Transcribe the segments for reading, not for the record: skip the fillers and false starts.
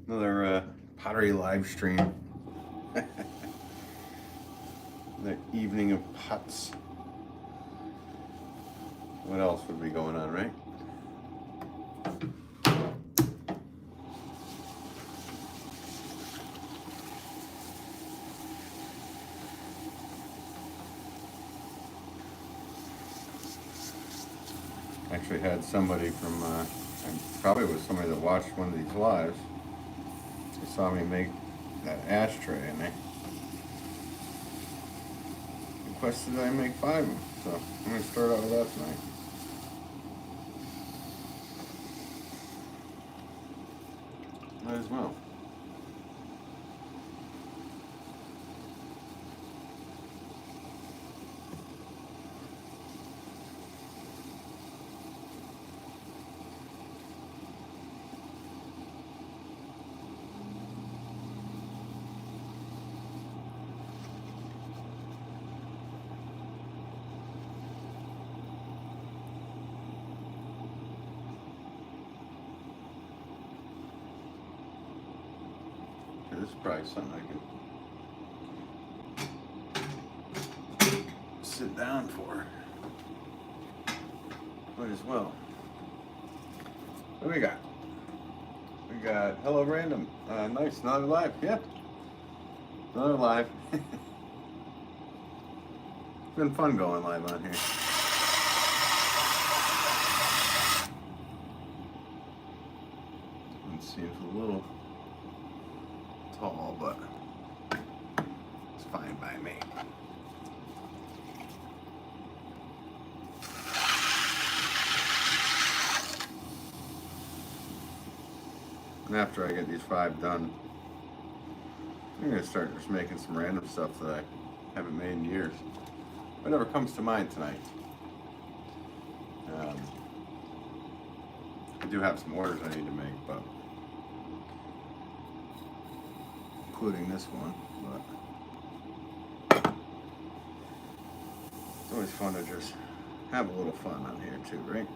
Another pottery live stream. The evening of pots. What else would be going on, right? Actually had somebody from, probably was somebody that watched one of these lives. They saw me make that ashtray and they requested that I make 5 of them. So I'm going to start out with that tonight. Might as well. This is probably something I can sit down for. Might as well. What do we got? We got Hello Random. Nice, another live. Yeah. Another live. It's been fun going live on here. It seems a little tall, but it's fine by me. And after I get these 5 done, I'm gonna start just making some random stuff that I haven't made in years. Whatever comes to mind tonight. I do have some orders I need to make, but including this one, but it's always fun to just have a little fun on here too, right?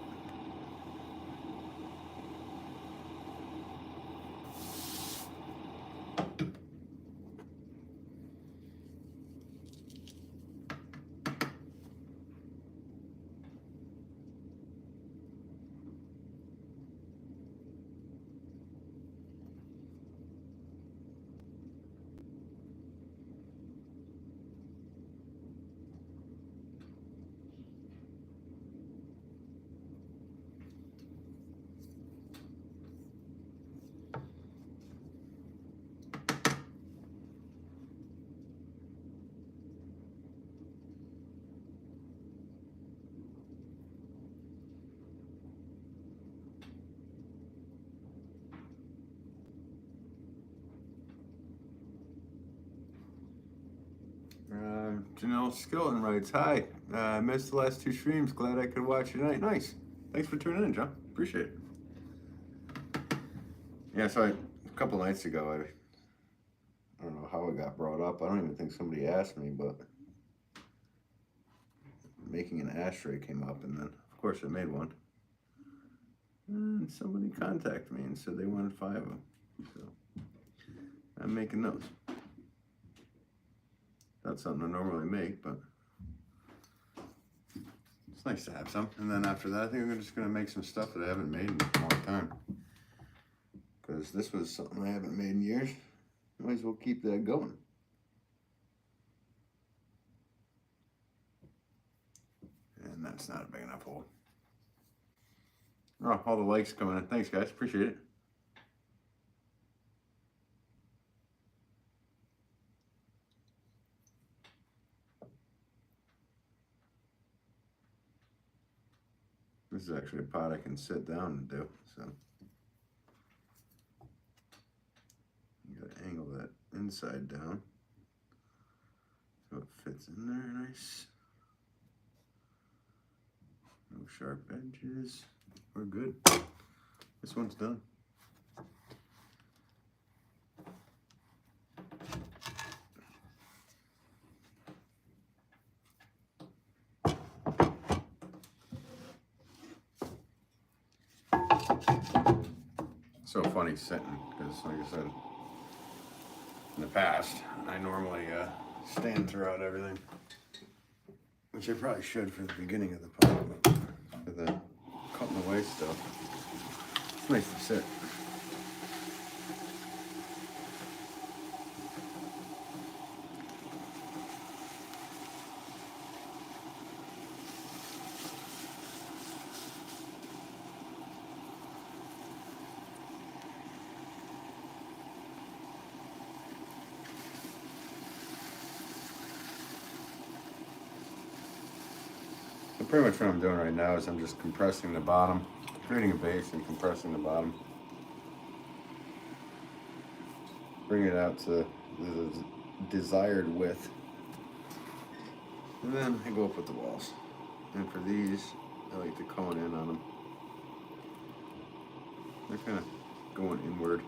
Janelle Skilton writes, "Hi, I missed the last 2 streams. Glad I could watch you tonight." Nice. Thanks for tuning in, John. Appreciate it. Yeah, so a couple nights ago, I don't know how it got brought up. I don't even think somebody asked me, but making an ashtray came up, and then of course I made one. And somebody contacted me and said they wanted 5 of them, so I'm making those. Not something I normally make, but it's nice to have some. And then after that, I think I'm just gonna make some stuff that I haven't made in a long time, because this was something I haven't made in years. Might as well keep that going. And that's not a big enough hole. Oh, all the likes coming in. Thanks, guys. Appreciate it. This is actually a pot I can sit down and do, so you gotta angle that inside down so it fits in there nice. No sharp edges. We're good. This one's done. so funny sitting because, like I said, in the past, I normally stand throughout everything, which I probably should for the beginning of the pot, but for the cutting away stuff, it's nice to sit. So pretty much what I'm doing right now is I'm just compressing the bottom, creating a base and compressing the bottom. Bring it out to the desired width. And then I go up with the walls. And for these, I like to cone in on them. They're kind of going inward.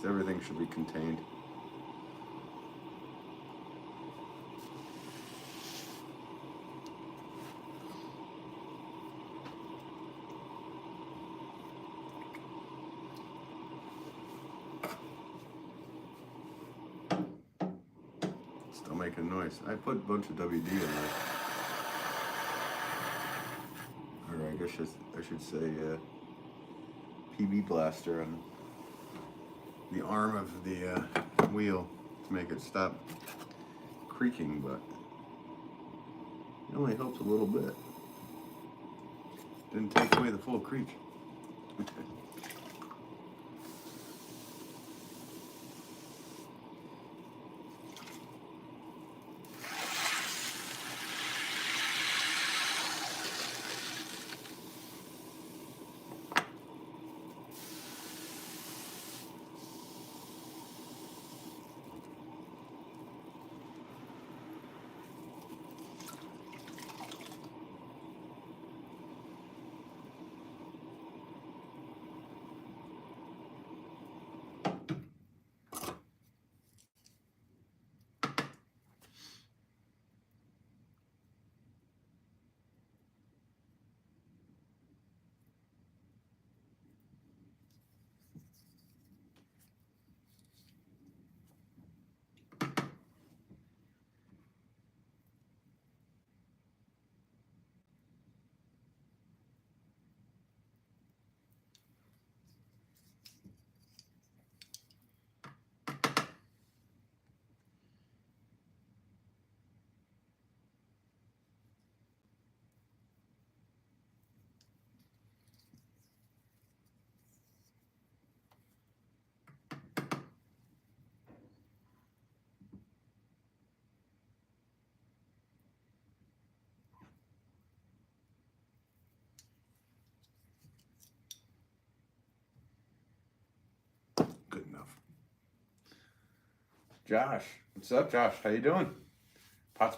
So everything should be contained. Still making noise. I put a bunch of WD in there. Or I guess I should say PB blaster on the arm of the wheel to make it stop creaking, but it only helps a little bit. Didn't take away the full creak. Good enough. Josh, what's up, Josh? How you doing? Pots,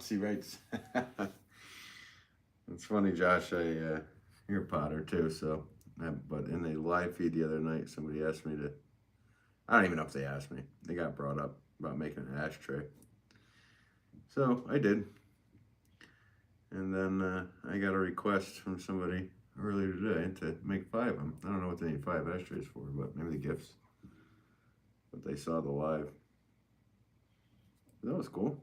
he writes. It's funny, Josh. You're a potter too, so. But in a live feed the other night, somebody asked me to. I don't even know if they asked me. They got brought up about making an ashtray. So I did. And then I got a request from somebody earlier today to make 5 of them. I don't know what they need 5 ashtrays for, but maybe the gifts. But they saw the live. That was cool.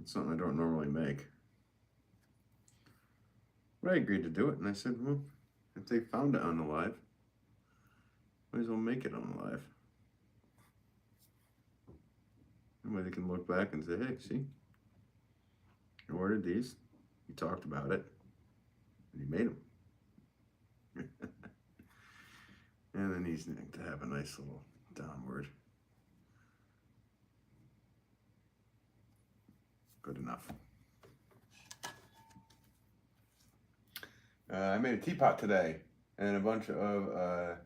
It's something I don't normally make. But I agreed to do it, and I said, well, if they found it on the live, might as well make it on the live. That they can look back and say, hey, see? You ordered these, you talked about it, and you made them. And then he's to have a nice little downward. Good enough. I made a teapot today and a bunch of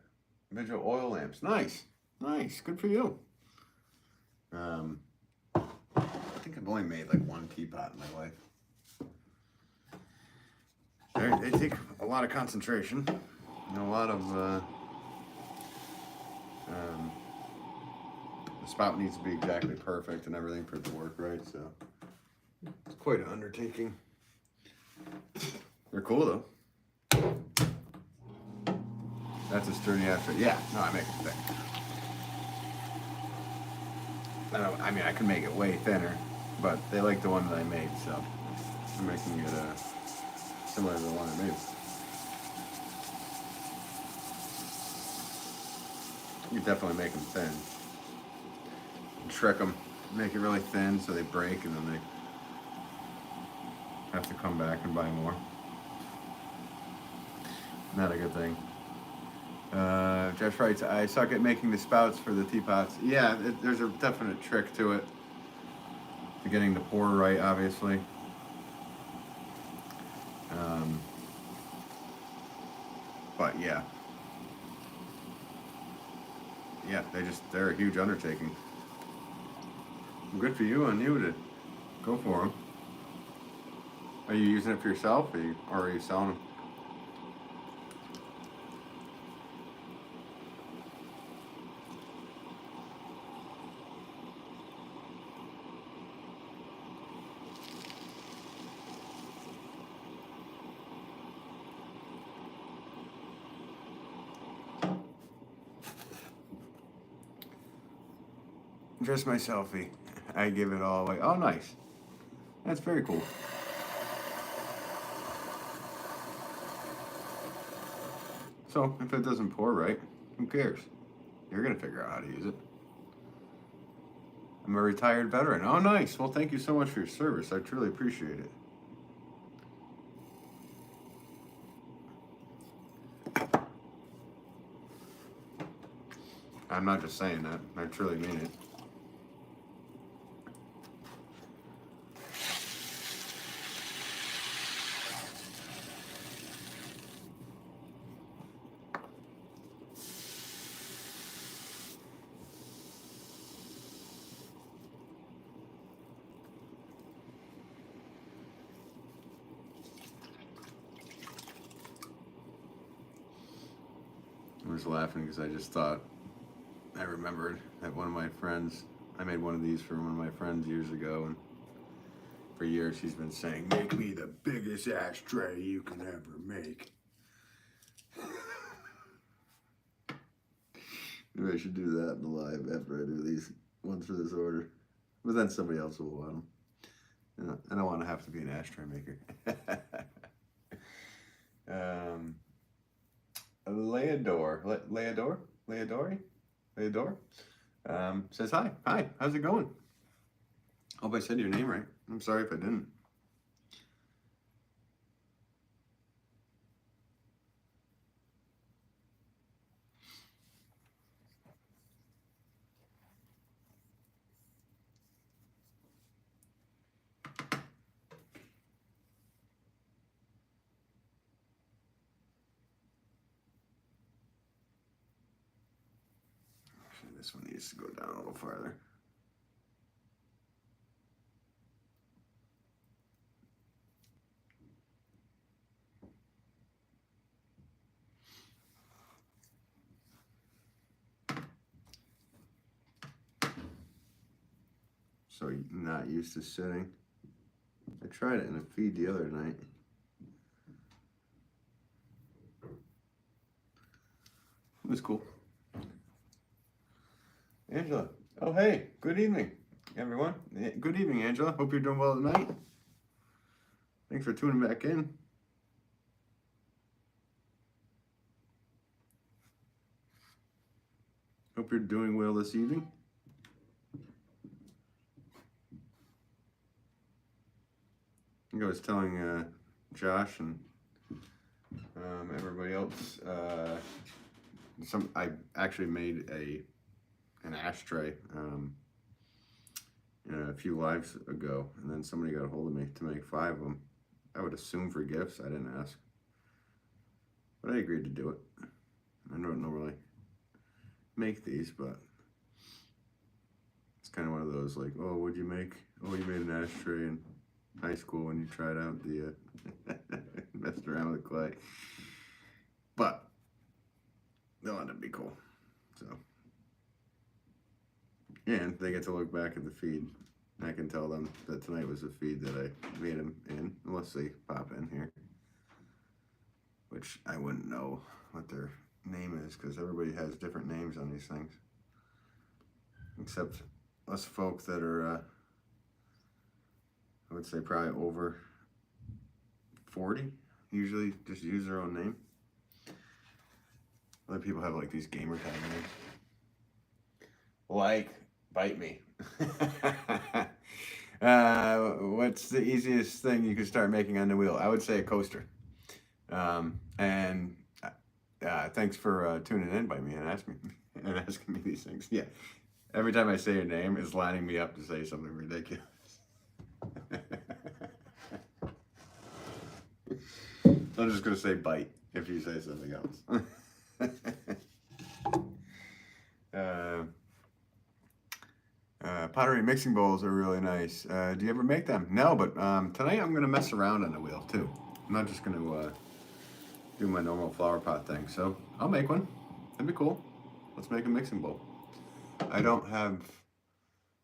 visual oil lamps. Nice, nice, good for you. I think I've only made like 1 teapot in my life. They take a lot of concentration and a lot of the spout needs to be exactly perfect and everything for it to work right, so it's quite an undertaking. They're cool though. That's a sturdy ashtray. Yeah, no, I make it thick. I mean, I could make it way thinner, but they like the one that I made, so I'm making it similar to the one I made. You definitely make them thin. Trick them, make it really thin so they break, and then they have to come back and buy more. Not a good thing. Josh writes, I suck at making the spouts for the teapots. Yeah, there's a definite trick to it. To getting the pour right, obviously. But yeah. Yeah, they're a huge undertaking. Good for you on you to go for them. Are you using it for yourself, or are you selling them? Just my selfie. I give it all away. Oh, nice. That's very cool. So, if it doesn't pour right, who cares? You're going to figure out how to use it. I'm a retired veteran. Oh, nice. Well, thank you so much for your service. I truly appreciate it. I'm not just saying that. I truly mean it. I was laughing because I just thought, I remembered that one of my friends, I made one of these for one of my friends years ago, and for years she's been saying, make me the biggest ashtray you can ever make. Maybe I should do that in the live after I do these ones for this order. But then somebody else will want them. I don't want to have to be an ashtray maker. Leodore says hi. Hi, how's it going? Hope I said your name right. I'm sorry if I didn't. Actually, this one needs to go down a little farther. So you're not used to sitting. I tried it in a feed the other night. It was cool. Angela. Oh, hey. Good evening, everyone. Good evening, Angela. Hope you're doing well tonight. Thanks for tuning back in. Hope you're doing well this evening. I think I was telling Josh and everybody else. I actually made an ashtray a few lives ago, and then somebody got a hold of me to make 5 of them. I would assume for gifts. I didn't ask, but I agreed to do it. I don't normally make these, but it's kind of one of those like, oh, what'd you make? Oh, you made an ashtray in high school when you tried out the messed around with clay. But they'll end up being cool. So, and they get to look back at the feed. I can tell them that tonight was the feed that I made them in, unless they pop in here, which I wouldn't know what their name is, because everybody has different names on these things. Except us folk that are, I would say probably over 40, usually just use their own name. Other people have like these gamer tag names. Like, bite me. What's the easiest thing you can start making on the wheel? I would say a coaster. And thanks for tuning in by me and asking me these things. Yeah, every time I say your name, it's lining me up to say something ridiculous. I'm just gonna say bite if you say something else. Pottery mixing bowls are really nice. Do you ever make them? No, but tonight I'm gonna mess around on the wheel too. I'm not just gonna do my normal flower pot thing. So I'll make one. That'd be cool. Let's make a mixing bowl. I don't have.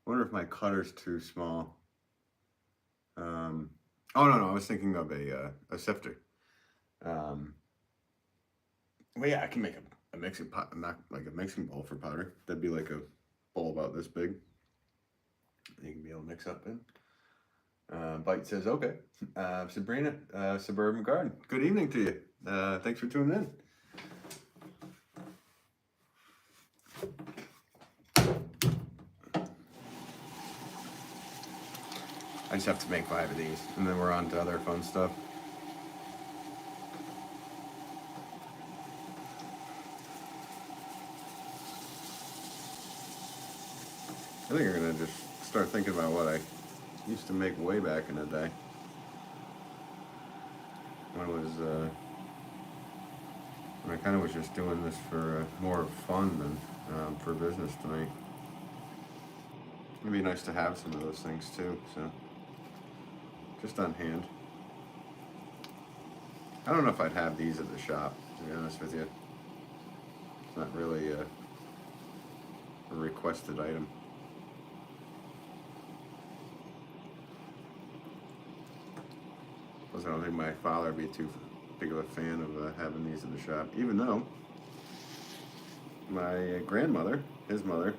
I wonder if my cutter's too small. Oh no, I was thinking of a sifter. Well, yeah, I can make a mixing pot, not like a mixing bowl for pottery. That'd be like a bowl about this big. You can be able to mix up in. Bite says, okay. Sabrina, Suburban Garden. Good evening to you. Thanks for tuning in. I just have to make 5 of these, and then we're on to other fun stuff. I think I'm gonna just start thinking about what I used to make way back in the day. When it was, when I kind of was just doing this for more fun than for business tonight. It'd be nice to have some of those things too, so just on hand. I don't know if I'd have these at the shop, to be honest with you. It's not really a requested item. Plus, I don't think my father would be too big of a fan of having these in the shop, even though my grandmother, his mother,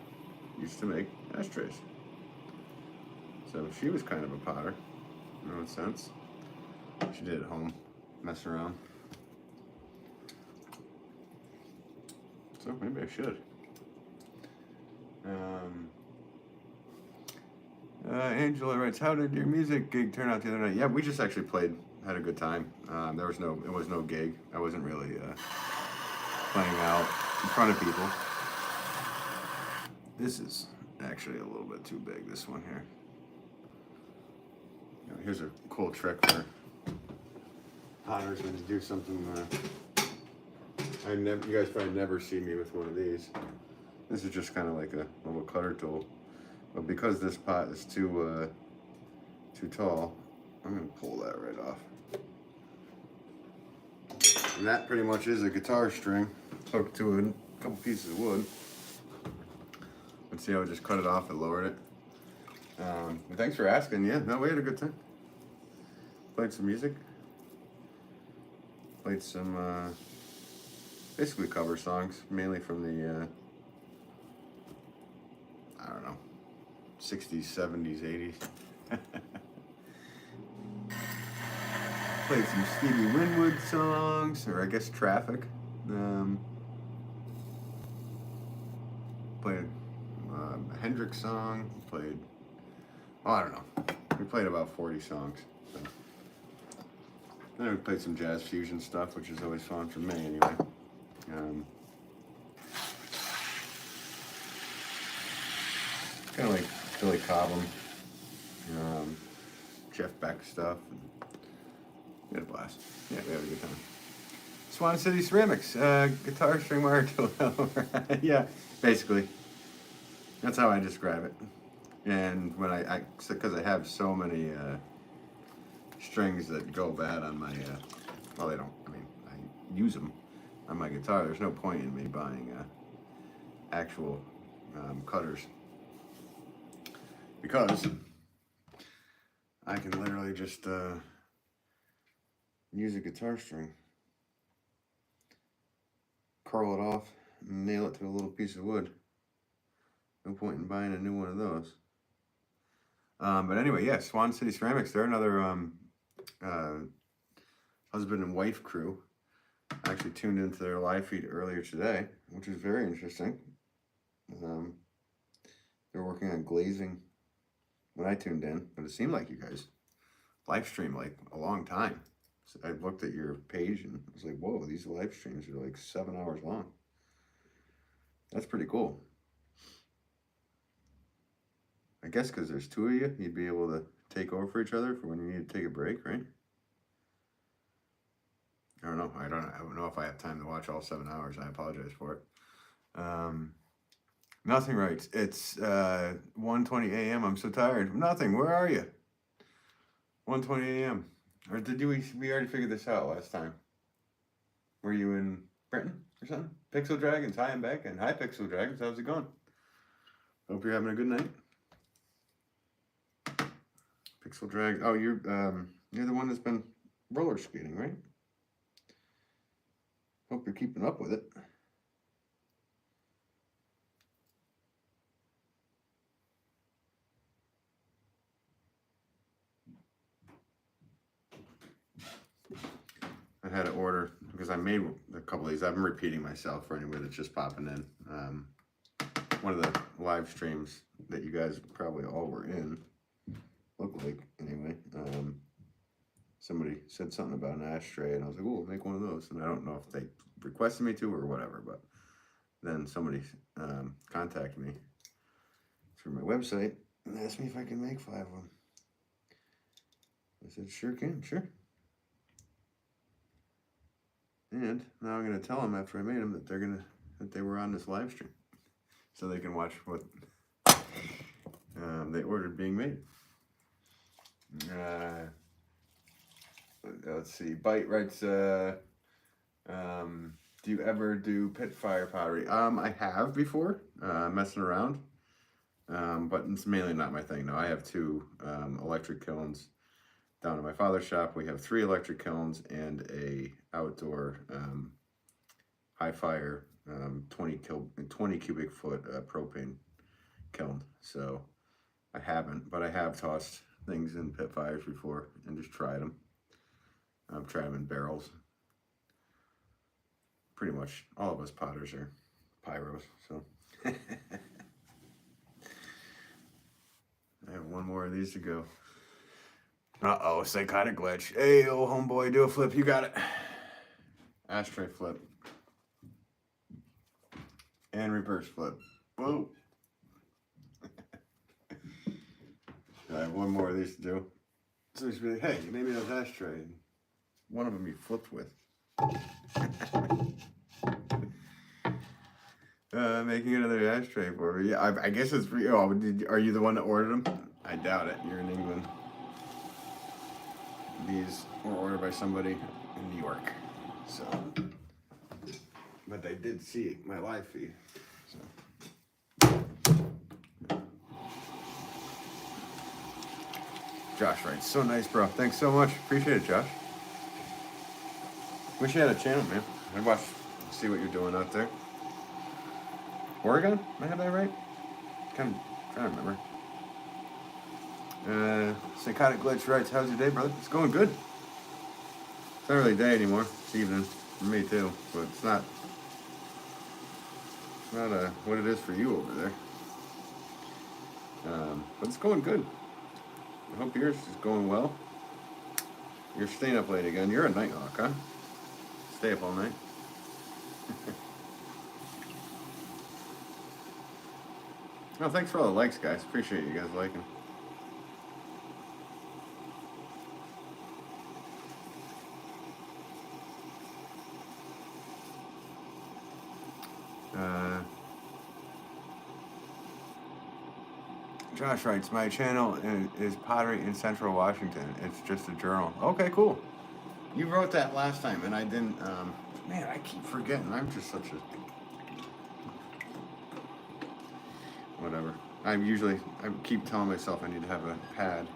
used to make ashtrays. So she was kind of a potter, in her own sense. She did at home, mess around. So maybe I should. Angela writes, how did your music gig turn out the other night? Yeah, we just actually played, had a good time. It was no gig. I wasn't really playing out in front of people. This is actually a little bit too big, this one here. Here's a cool trick for potters when you do something. You guys probably never see me with one of these. This is just kind of like a little cutter tool. But because this pot is too tall, I'm gonna pull that right off. And that pretty much is a guitar string hooked to a couple pieces of wood. Let's see how I just cut it off and lowered it. But thanks for asking. Yeah, no, we had a good time. Played some music. Played some basically cover songs, mainly from the I don't know, 60s, 70s, 80s. Played some Stevie Winwood songs, or I guess Traffic. Played a Hendrix song. Played, oh, I don't know. We played about 40 songs. So. Then we played some jazz fusion stuff, which is always fun for me anyway. Kind of like Billy Cobham, Jeff Beck stuff. And we had a blast. Yeah, we had a good time. Swan City Ceramics, guitar string wire tool. Yeah, basically. That's how I describe it. And when because I have so many strings that go bad on my, well, they don't, I mean, I use them on my guitar. There's no point in me buying actual cutters. Because I can literally just use a guitar string, curl it off and nail it to a little piece of wood. No point in buying a new one of those. But anyway, yeah, Swan City Ceramics, they're another husband and wife crew. I actually tuned into their live feed earlier today, which is very interesting. They're working on glazing when I tuned in, but it seemed like you guys live stream like a long time. So I looked at your page and I was like, whoa, these live streams are like 7 hours long. That's pretty cool. I guess because there's two of you, you'd be able to take over for each other for when you need to take a break, right? I don't know. I don't know if I have time to watch all 7 hours. I apologize for it. Nothing writes. It's 1:20 a.m. I'm so tired. Nothing. Where are you? 1:20 a.m. Or did we already figured this out last time? Were you in Britain or something? Pixel Dragons, hi, I'm back. And hi, Pixel Dragons. How's it going? Hope you're having a good night. Pixel Dragons. Oh, you're the one that's been roller skating, right? Hope you're keeping up with it. I had to order because I made a couple of these. I've been repeating myself for anyone that's just popping in. One of the live streams that you guys probably all were in, look like anyway. Somebody said something about an ashtray, and I was like, "Oh, make one of those." And I don't know if they requested me to or whatever, but then somebody contacted me through my website and asked me if I can make 5 of them. I said, "Sure can, sure." And now I'm gonna tell them after I made them that they were on this live stream, so they can watch what they ordered being made. Let's see. Bite writes, do you ever do pit fire pottery? I have before, messing around, but it's mainly not my thing. No, I have 2 electric kilns down at my father's shop. We have 3 electric kilns and a outdoor high fire 20 cubic foot propane kiln. So I haven't, but I have tossed things in pit fires before and just tried them. I've tried them in barrels. Pretty much all of us potters are pyros, so. I have 1 more of these to go. Uh-oh, psychotic glitch. Hey, old homeboy, do a flip. You got it. Ashtray flip. And reverse flip. Whoa. I have 1 more of these to do. So he's like, hey, you made me an ashtray. One of them you flipped with. Making another ashtray for me. Yeah, I guess it's for you. Oh, are you the one that ordered them? I doubt it. You're in England. These were ordered by somebody in New York. So, but they did see my live feed. So. Josh writes, so nice, bro. Thanks so much. Appreciate it, Josh. Wish you had a channel, man. I watch, see what you're doing out there. Oregon? Am I have that right? Kind of trying to remember. Psychotic Glitch writes, how's your day, brother? It's going good. It's not really day anymore. It's evening for me too, but it's not what it is for you over there. But it's going good. I hope yours is going well. You're staying up late again. You're a night hawk, huh? Stay up all night. Oh, thanks for all the likes, guys. Appreciate you guys liking. Josh writes, my channel is Pottery in Central Washington. It's just a journal. Okay, cool. You wrote that last time, and I didn't, man, I keep forgetting. I'm just such a, whatever. I keep telling myself I need to have a pad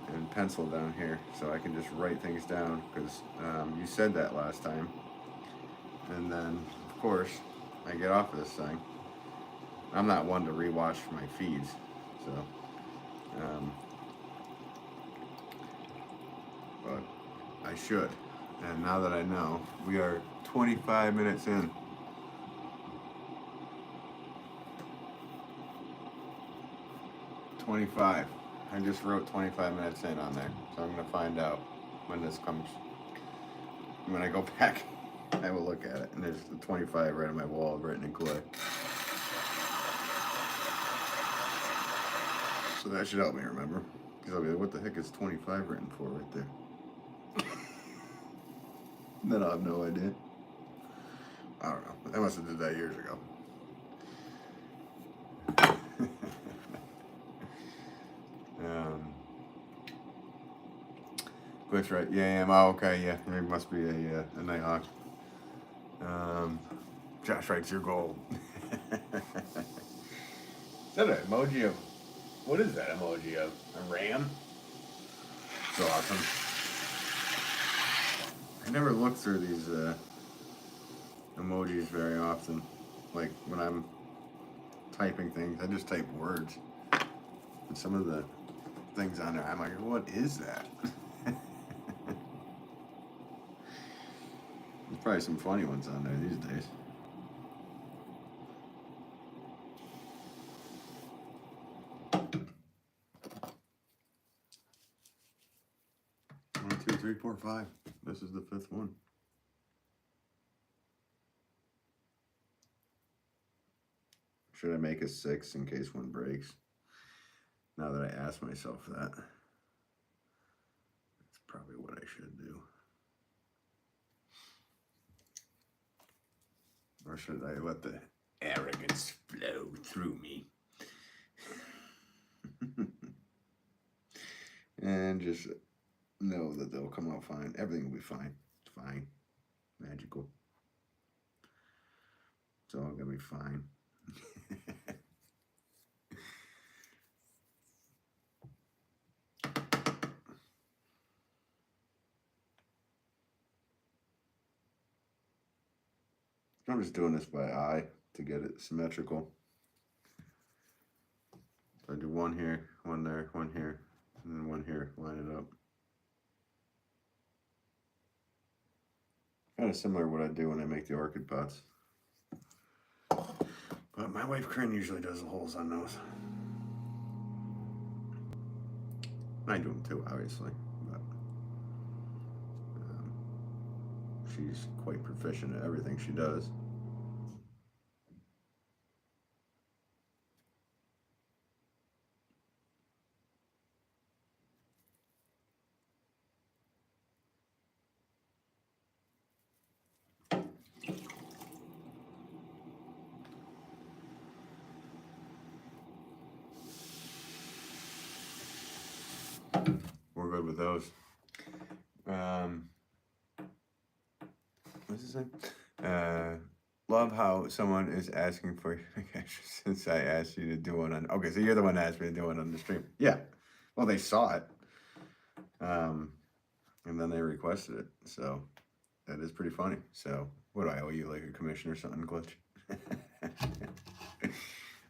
and pencil down here so I can just write things down, because you said that last time. And then, of course, I get off of this thing. I'm not one to rewatch my feeds, so, um, but I should. And now that I know, we are 25 minutes in. 25. I just wrote 25 minutes in on there, so I'm gonna find out when this comes. When I go back, I will look at it, and there's the 25 right on my wall written in clay. So that should help me remember. Because I'll be like, what the heck is 25 written for right there? Then I'll have no idea. I don't know. I must have did that years ago. Glitch, right? Yeah, oh, okay, yeah. There must be a Nighthawk. Josh writes your goal. Is that an emoji of... What is that emoji of? A ram? So awesome. I never look through these emojis very often. Like when I'm typing things, I just type words. And some of the things on there, I'm like, what is that? There's probably some funny ones on there these days. One, two, three, four, five. This is the fifth one. Should I make a 6 in case one breaks? Now that I asked myself that, that's probably what I should do. Or should I let the arrogance flow through me? And just know that they'll come out fine. Everything will be fine. It's fine. Magical. It's all gonna be fine. I'm just doing this by eye to get it symmetrical. So I do one here, one there, one here, and then one here, line it up. Kind of similar to what I do when I make the orchid pots. But my wife Corinne usually does the holes on those. I do them too, obviously, but she's quite proficient at everything she does. We're good with those. What's his name? Love how someone is asking for since I asked you to do one on. Okay, so you're the one that asked me to do one on the stream. Yeah. Well, they saw it. And then they requested it. So that is pretty funny. So what do I owe you, like a commission or something, Glitch?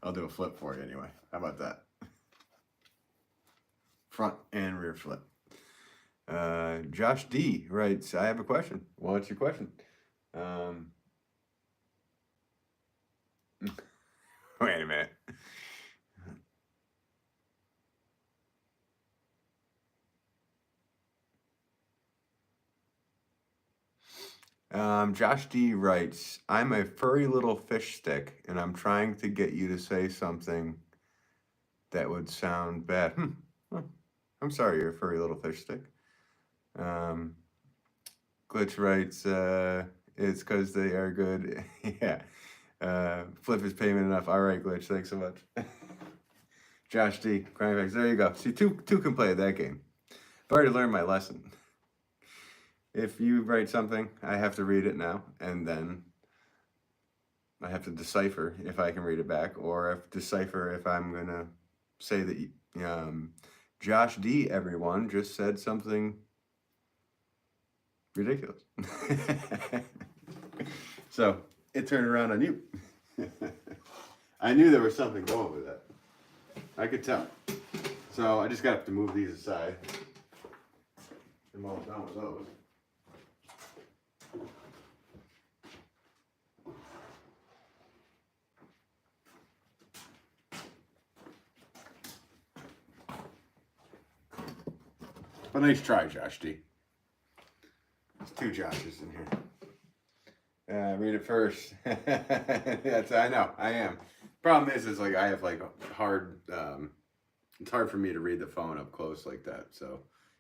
I'll do a flip for you anyway. How about that? Front and rear flip. Josh D writes, I have a question. What's your question? Wait a minute. Josh D writes, I'm a furry little fish stick, and I'm trying to get you to say something that would sound bad. I'm sorry, you're a furry little fish stick. Glitch writes, it's because they are good. Yeah. Flip is payment enough. All right, Glitch, thanks so much. Josh D, Crime Facts. There you go. See, two can play that game. I've already learned my lesson. If you write something, I have to read it now, and then I have to decipher if I can read it back, or decipher if I'm going to say that Josh D, everyone, just said something ridiculous. So it turned around on you. I knew there was something going with that. I could tell. So I just got to move these aside. I'm all done with those. But nice try, Josh D. There's two Joshes in here. Read it first. Yes, I know, I am. Problem is like I have like hard, it's hard for me to read the phone up close like that. So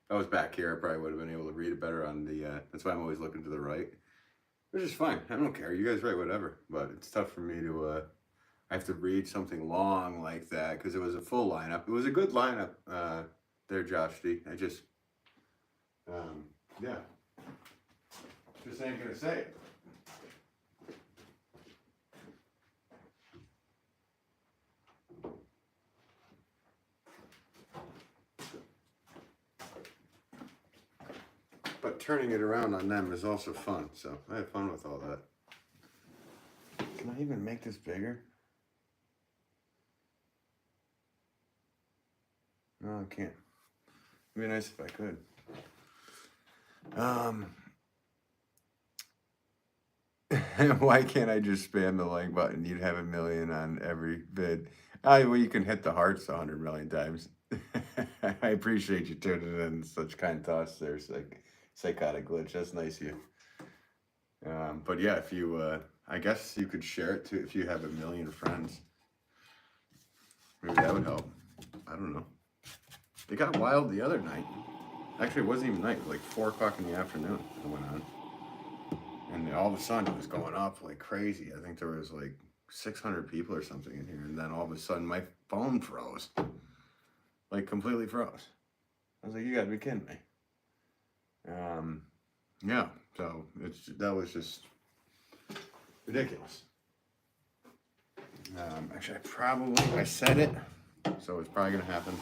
if I was back here, I probably would have been able to read it better on the, that's why I'm always looking to the right. Which is fine, I don't care, you guys write whatever. But it's tough for me to, I have to read something long like that because it was a full lineup. It was a good lineup there, Josh D. I just, yeah. Just ain't gonna say it. But turning it around on them is also fun, so I have fun with all that. Can I even make this bigger? No, I can't. It'd be nice if I could. Why can't I just spam the like button? You'd have 1 million on every vid. Well, you can hit the hearts 100 million times. I appreciate you tuning in. Such kind thoughts there. It's like psychotic glitch. That's nice of you. But yeah, if you, I guess you could share it too if you have 1 million friends. Maybe that would help. I don't know. It got wild the other night. Actually, it wasn't even night. It was like 4 o'clock in the afternoon it went on. And all of a sudden it was going up like crazy. I think there was like 600 people or something in here. And then all of a sudden my phone froze. Like completely froze. I was like, you gotta be kidding me. Yeah, so that was just ridiculous. Actually, I said it, so it's probably gonna happen.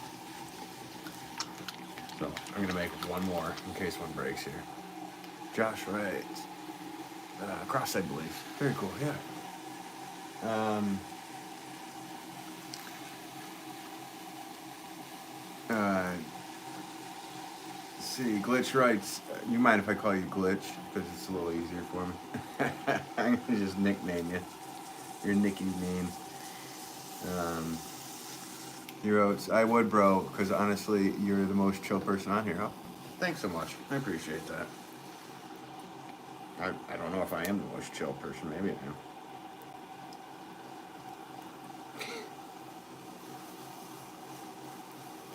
So I'm gonna make one more in case one breaks here. Josh Wright. Cross, I believe. Very cool, yeah. Let's see, Glitch writes, you mind if I call you Glitch? Because it's a little easier for me. I'm going to just nickname you. Your Nicky name. He wrote, I would, bro, because honestly, you're the most chill person on here. Oh, thanks so much. I appreciate that. I don't know if I am the most chill person. Maybe I am.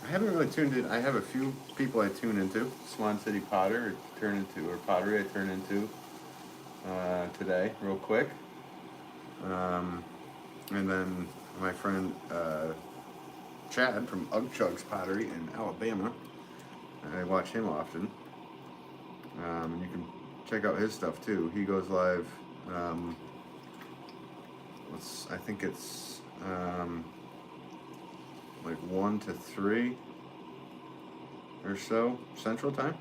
I haven't really tuned in. I have a few people I tune into. Swan City Potter I turn into, or Pottery I turn into today, real quick. And then my friend Chad from Ugg Chugs Pottery in Alabama. I watch him often. You can check out his stuff too. He goes live. I think it's like 1 to 3 or so Central Time,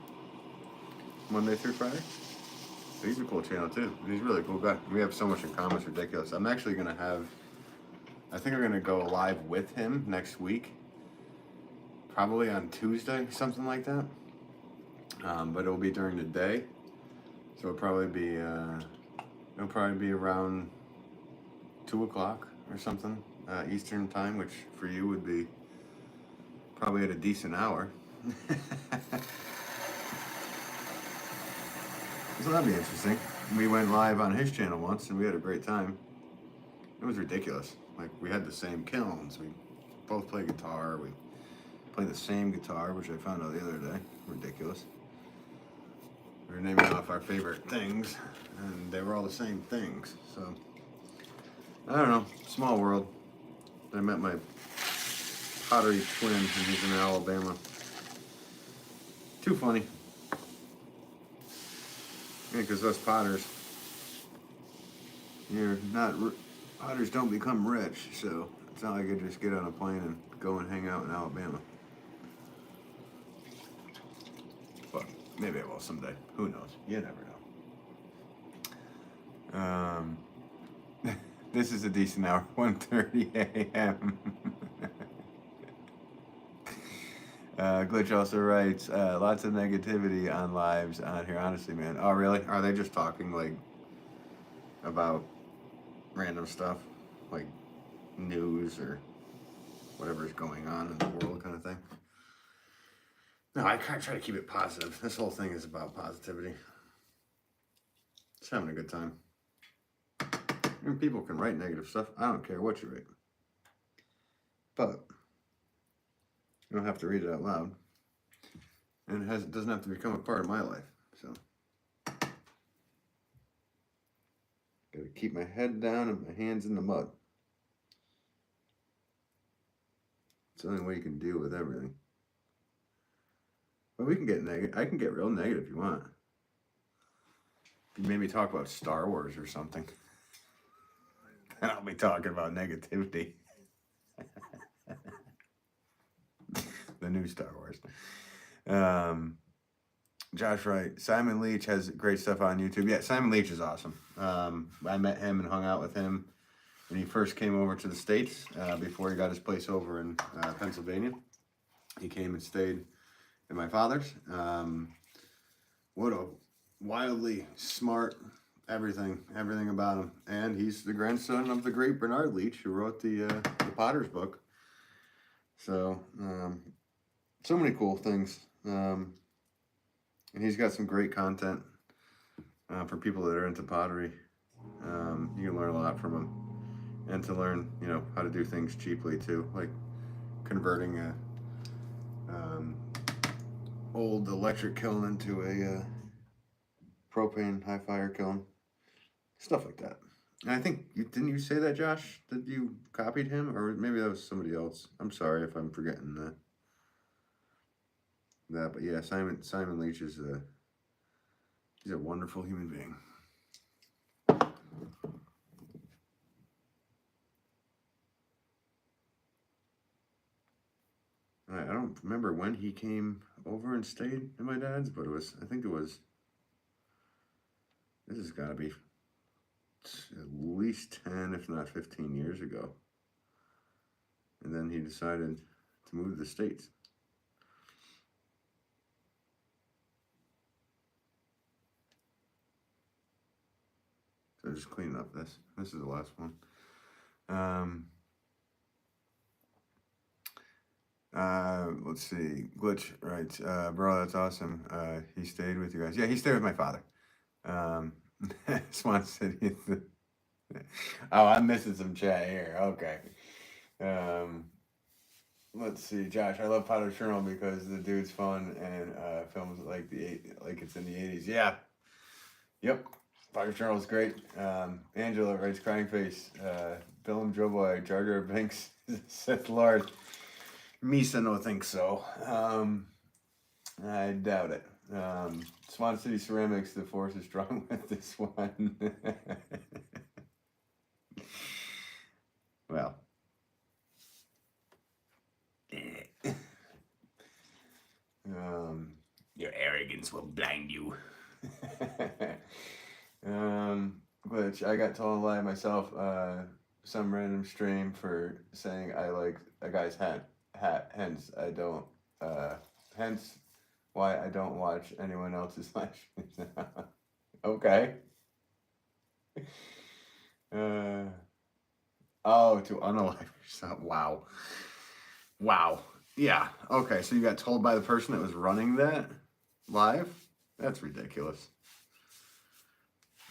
Monday through Friday. So he's a cool channel too. He's a really cool guy. We have so much in common. It's ridiculous. I'm actually gonna have. I think I'm gonna go live with him next week. Probably on Tuesday, something like that. But it'll be during the day, so it'll probably be around 2 o'clock or something Eastern time, which for you would be probably at a decent hour. So that'd be interesting. We went live on his channel once and we had a great time. It was ridiculous. Like, we had the same kilns. We both play guitar. We play the same guitar, which I found out the other day. Ridiculous. We were naming off our favorite things, and they were all the same things. So, I don't know. Small world. I met my pottery twin, and he's in Alabama. Too funny. Yeah, because us potters, potters don't become rich, so it's not like I just get on a plane and go and hang out in Alabama. But maybe I will someday. Who knows? You never Um, this is a decent hour, 1:30 a.m. Glitch also writes, lots of negativity on lives on here, honestly, man. Oh, really? Are they just talking, like, about random stuff? Like news or whatever's going on in the world kind of thing? No, I try to keep it positive. This whole thing is about positivity. Just having a good time. And people can write negative stuff. I don't care what you write. But you don't have to read it out loud. And it doesn't have to become a part of my life. So gotta keep my head down and my hands in the mud. It's the only way you can deal with everything. But we can get negative. I can get real negative if you want. If you made me talk about Star Wars or something, then I'll be talking about negativity. The new Star Wars. Josh Wright, Simon Leach has great stuff on YouTube. Yeah, Simon Leach is awesome. I met him and hung out with him when he first came over to the States, before he got his place over in Pennsylvania. He came and stayed at my father's. What a wildly smart, everything about him. And he's the grandson of the great Bernard Leach, who wrote the Potter's book. So, so many cool things. And he's got some great content for people that are into pottery. You can learn a lot from him. And to learn, how to do things cheaply too, like converting a old electric kiln into a propane high fire kiln, stuff like that. And I think didn't you say that, Josh? That you copied him, or maybe that was somebody else. I'm sorry if I'm forgetting that. But yeah, Simon Leach is he's a wonderful human being. I don't remember when he came over and stayed at my dad's, but this has got to be at least 10, if not 15 years ago. And then he decided to move to the States. So just cleaning up this. This is the last one. Let's see. Glitch writes, bro, that's awesome. He stayed with you guys. Yeah, he stayed with my father. Swan City. Oh, I'm missing some chat here. Okay. Let's see, Josh. I love Potter's Journal because the dude's fun and films like it's in the 80s. Yeah. Yep. Potter's Journal is great. Angela writes, crying face. Bill and Joe Boy, Jar Jar Binks, Sith Lord. Misa no think so. I doubt it. Swan City Ceramics, the force is strong with this one. Well. Your arrogance will blind you. Which I got told a lie myself, some random stream for saying I like a guy's hat, hence why I don't watch anyone else's live streams. Okay. To unalive yourself. Wow. Yeah. Okay, so you got told by the person that was running that live? That's ridiculous.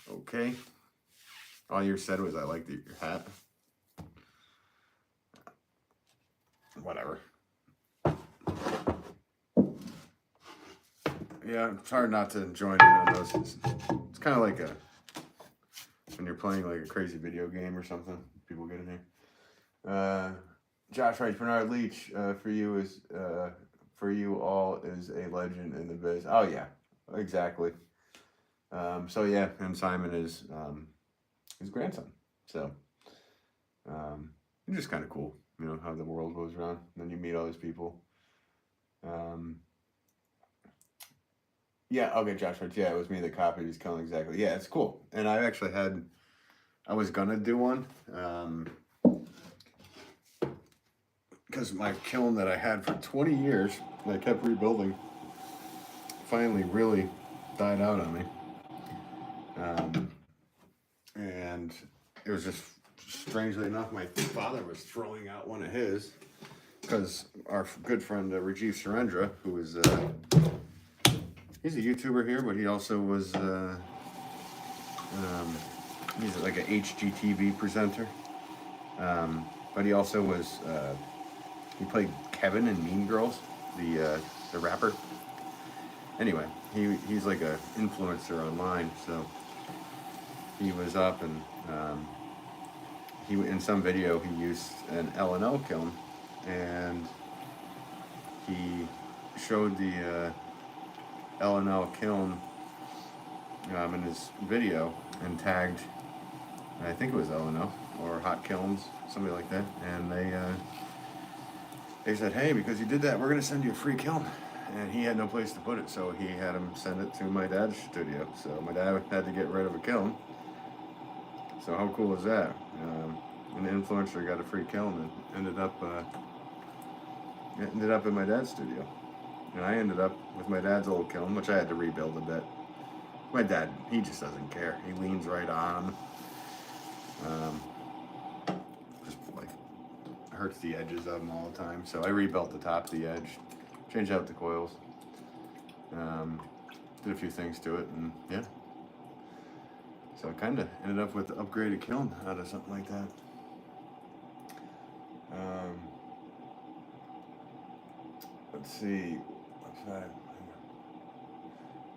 Okay. All you said was I liked your hat. Whatever. Yeah, it's hard not to join in on those. It's kind of like when you're playing like a crazy video game or something. People get in here. Josh writes, Bernard Leach for you all is a legend in the biz. Oh yeah, exactly. So yeah, and Simon is his grandson. So it's just kind of cool, how the world goes around. And then you meet all these people. Yeah, okay, Josh Hart. Yeah, it was me that copied his kiln, exactly. Yeah, it's cool. And I actually had, I was gonna do one, because my kiln that I had for 20 years, and I kept rebuilding, finally really died out on me. Um, and it was just, strangely enough, my father was throwing out one of his, because our good friend Rajiv Surendra, who is, he's a YouTuber here, but he also was, he's like a HGTV presenter. But he also was, he played Kevin in Mean Girls, the rapper. Anyway, he's like a influencer online, so he was up and he in some video he used an L&L kiln, and he showed the L&L kiln in his video and tagged, I think it was L&L or Hot Kilns, somebody like that, and they said, hey, because you did that, we're gonna send you a free kiln. And he had no place to put it, so he had him send it to my dad's studio. So my dad had to get rid of a kiln. So how cool is that? An influencer got a free kiln and ended up in my dad's studio. And I ended up with my dad's old kiln, which I had to rebuild a bit. My dad, he just doesn't care. He leans right on. Just like hurts the edges of them all the time. So I rebuilt the top of the edge, changed out the coils, did a few things to it, and yeah. So I kind of ended up with the upgraded kiln out of something like that. Let's see.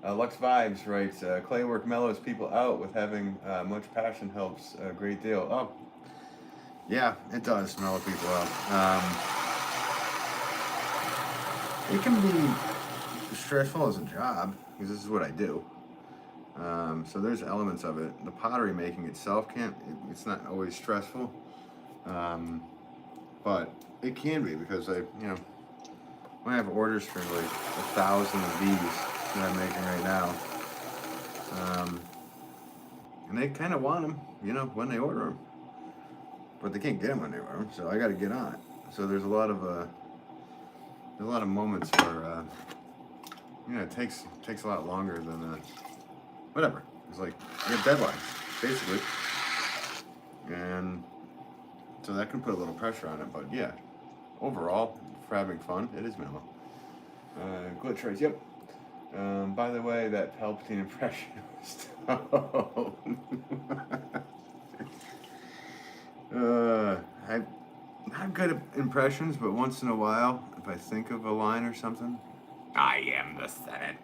Lux Vibes writes, clay work mellows people out. With having much passion helps a great deal. Oh, yeah, it does mellow people out. It can be stressful as a job, because this is what I do. So there's elements of it. The pottery making itself it's not always stressful. But it can be, because when I have orders for like 1,000 of these that I'm making right now, and they kind of want them, when they order them, but they can't get them when they order them, so I got to get on it. So there's a lot of moments where it takes a lot longer than whatever. It's like you have deadlines basically, and so that can put a little pressure on it. But yeah, overall, for having fun, it is mellow. Glitch race, yep. By the way, that Palpatine impression was I'm not good at impressions, but once in a while, if I think of a line or something, I am the Senate.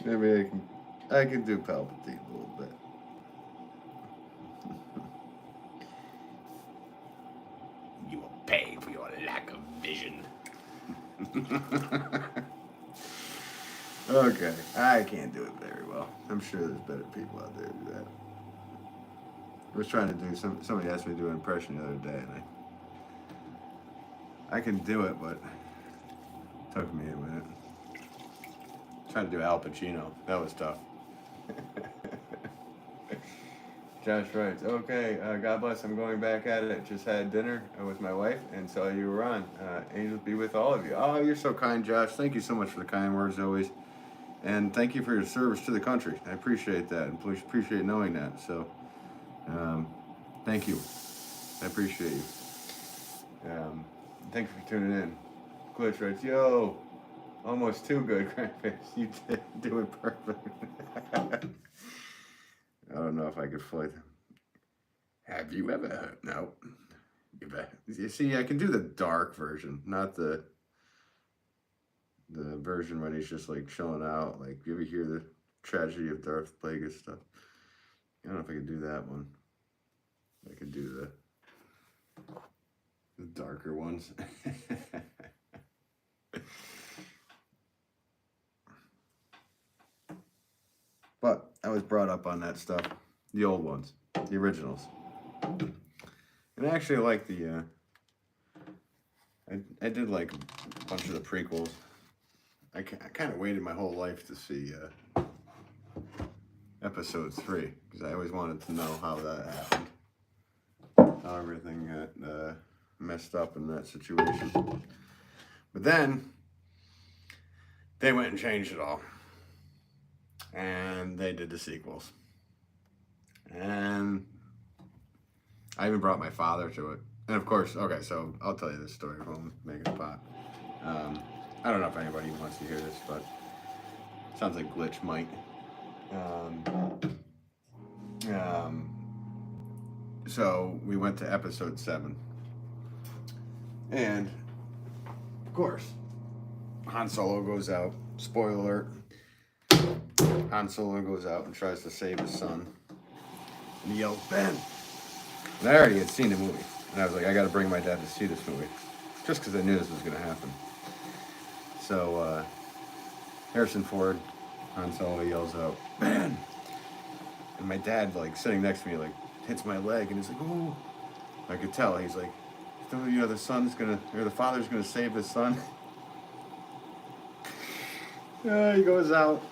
Maybe I can do Palpatine a little bit. You will pay for your lack of vision. Okay, I can't do it very well. I'm sure there's better people out there who do that. I was trying to do somebody asked me to do an impression the other day, and I can do it, but it took me a minute. Trying to do Al Pacino, that was tough. Josh writes, okay, God bless, I'm going back at it. Just had dinner with my wife and saw you were on. Angels be with all of you. Oh, you're so kind, Josh. Thank you so much for the kind words always. And thank you for your service to the country. I appreciate that, and appreciate knowing that. So, thank you. I appreciate you. Thank you for tuning in. Glitch writes, yo, almost too good, Grandface. You did do it perfect. I don't know if I could play them. Have you ever heard? No. You see, I can do the dark version, not the version when he's just like chilling out. Like, you ever hear the tragedy of Darth Plagueis stuff? I don't know if I could do that one. I could do the darker ones. But I was brought up on that stuff, the old ones, the originals. And I actually like the I did like a bunch of the prequels. I kind of waited my whole life to see episode 3 because I always wanted to know how that happened, how everything got messed up in that situation. But then they went and changed it all, and they did the sequels, and I even brought my father to it. And of course, okay, so I'll tell you this story while I'm making a pot. I don't know if anybody wants to hear this, but it sounds like Glitch might. So we went to episode 7. And, of course, Han Solo goes out. Spoiler alert. Han Solo goes out and tries to save his son. And he yells, Ben! And I already had seen the movie. And I was like, I got to bring my dad to see this movie. Just because I knew this was going to happen. So, Harrison Ford, Han Solo yells out, Ben! And my dad, like, sitting next to me, like, hits my leg. And he's like, ooh. I could tell. He's like, you know, the father's going to save his son. He goes out.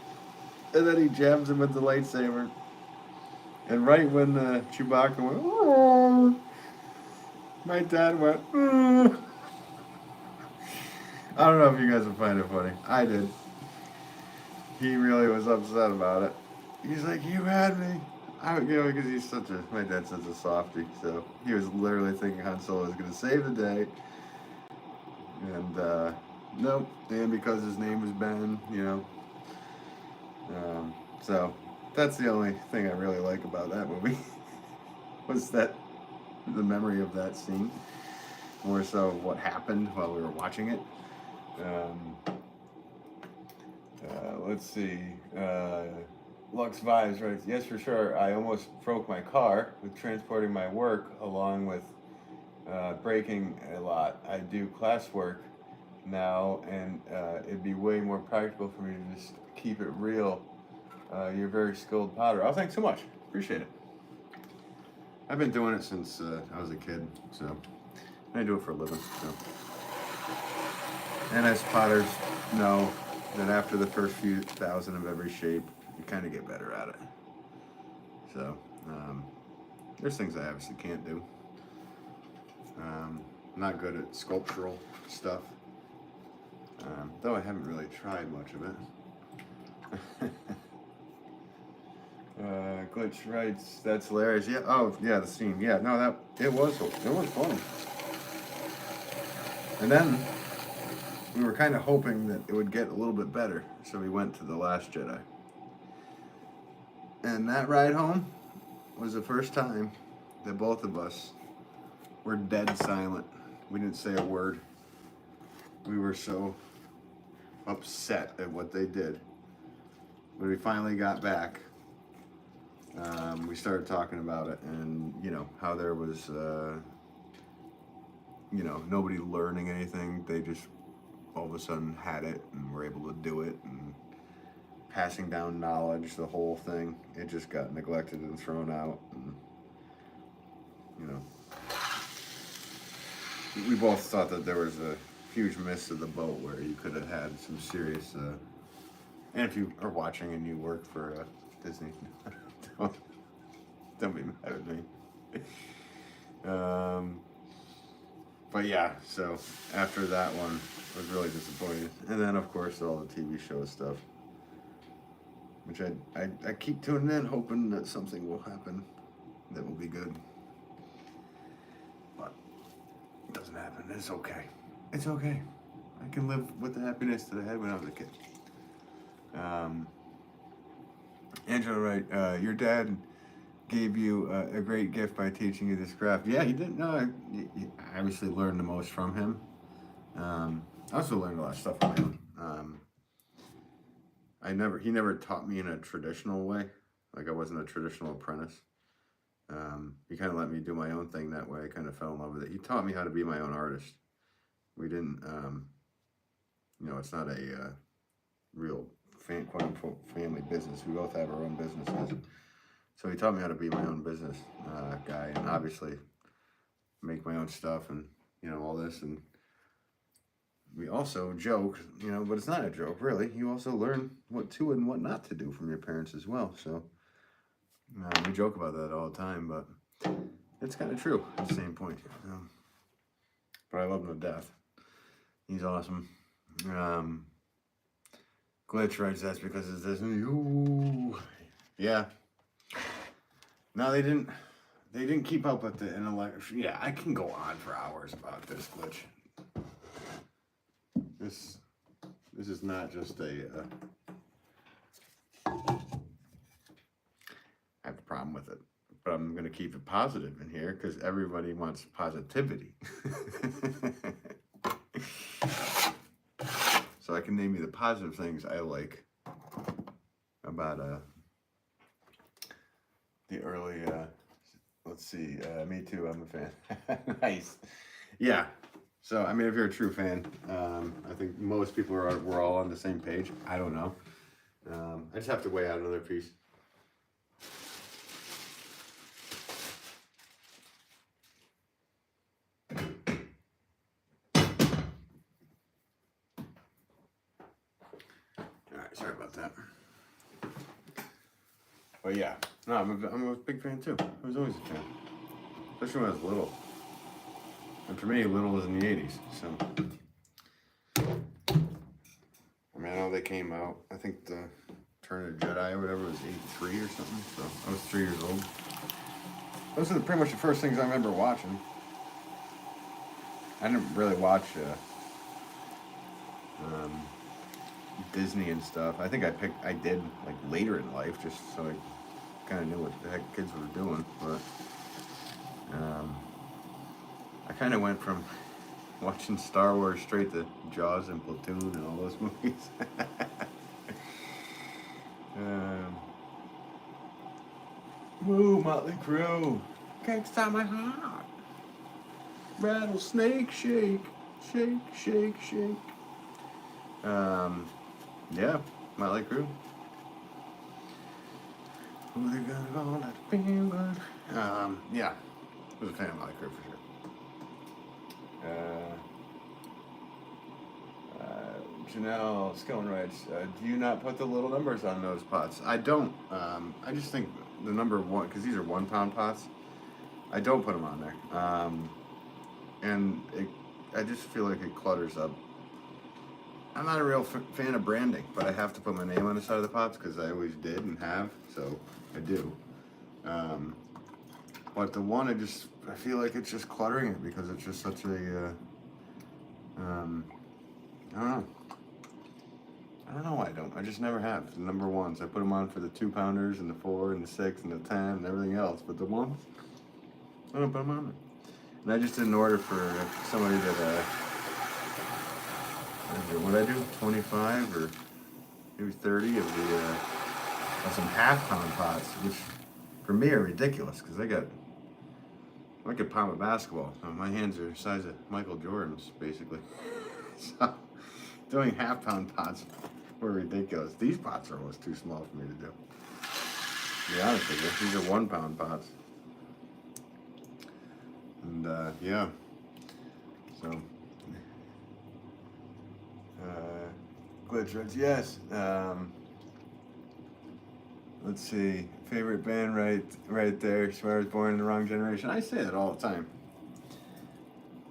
And then he jabs him with the lightsaber. And right when Chewbacca went, oh, my dad went, oh. I don't know if you guys would find it funny. I did. He really was upset about it. He's like, you had me. Because my dad's such a softie. So he was literally thinking Han Solo was going to save the day. And, nope. And because his name was Ben, you know. So that's the only thing I really like about that movie. Was the memory of that scene. More so what happened while we were watching it. Let's see. Lux Vibes, right? Yes, for sure. I almost broke my car with transporting my work along with braking a lot. I do classwork now, and it'd be way more practical for me to just keep it real. You're a very skilled potter. Oh, thanks so much. Appreciate it. I've been doing it since I was a kid, so I do it for a living. So. And as potters know that after the first few thousand of every shape, you kind of get better at it. So there's things I obviously can't do. Not good at sculptural stuff, though I haven't really tried much of it. Glitch writes, that's hilarious. Yeah. Oh, yeah. The scene. Yeah. No, it was fun. And then we were kind of hoping that it would get a little bit better, so we went to The Last Jedi. And that ride home was the first time that both of us were dead silent. We didn't say a word. We were so upset at what they did. When we finally got back, we started talking about it, and how there was nobody learning anything. They just all of a sudden had it and were able to do it, and passing down knowledge, the whole thing, it just got neglected and thrown out. And we both thought that there was a huge miss of the boat where you could have had some serious and if you are watching and you work for Disney, don't be mad at me. But yeah, so after that one, I was really disappointed. And then, of course, all the TV show stuff, which I keep tuning in, hoping that something will happen that will be good. But it doesn't happen. It's okay. It's okay. I can live with the happiness that I had when I was a kid. Angela, right? Your dad gave you a great gift by teaching you this craft. Yeah, he did. No, I obviously learned the most from him. I also learned a lot of stuff from him. He never taught me in a traditional way. Like I wasn't a traditional apprentice. He kind of let me do my own thing that way. I kind of fell in love with it. He taught me how to be my own artist. We didn't, it's not a real quote unquote family business. We both have our own businesses. So he taught me how to be my own business guy, and obviously make my own stuff and all this. And we also joke, you know, but it's not a joke, really. You also learn what to and what not to do from your parents as well. So we joke about that all the time, but it's kind of true at the same point. But I love him to death. He's awesome. Glitch writes that's because it's this. Ooh. Yeah. No, they didn't. They didn't keep up with the intellect. Yeah, I can go on for hours about this glitch. This is not just a. I have a problem with it, but I'm gonna keep it positive in here because everybody wants positivity. So I can name you the positive things I like about the early. Let's see. Me too. I'm a fan. Nice. Yeah. So I mean, if you're a true fan, I think most people we're all on the same page. I don't know. I just have to weigh out another piece. Sorry about that. But yeah, no, I'm a big fan too. I was always a fan, especially when I was little. And for me, little was in the 80s. So, I mean, I know they came out. I think the Return of the Jedi or whatever was 83 or something. So I was 3 years old. Those are pretty much the first things I remember watching. I didn't really watch Disney and stuff. I think I did like later in life, just so I kind of knew what the heck kids were doing. But I kind of went from watching Star Wars straight to Jaws and Platoon and all those movies. Woo, Motley Crue, can't stop my heart. Rattlesnake, shake, shake, shake, shake. Yeah, Motley Crue. Who they gonna go like feel good? Yeah, I was a fan of Motley Crue for sure. Janelle Skillen writes, do you not put the little numbers on those pots? I don't. I just think the number 1, because these are 1 pound pots, I don't put them on there. And I just feel like it clutters up. I'm not a real fan of branding, but I have to put my name on the side of the pots because I always did and have, so I do. But the one, I feel like it's just cluttering it because it's just such a, I don't know. I don't know why I don't. I just never have. The number 1s, I put them on for the 2 pounders and the 4 and the 6 and the 10 and everything else, but the 1s, I don't put them on there. And I just didn't order for somebody that, what did I do? 25 or maybe 30 of some half-pound pots, which for me are ridiculous because I could palm a basketball. My hands are the size of Michael Jordan's, basically. So doing half-pound pots were ridiculous. These pots are almost too small for me to do. To be honest with you, these are 1 pound pots. And yeah, so glitch reds, yes. Let's see, favorite band right there. Swear I was born in the wrong generation. I say that all the time.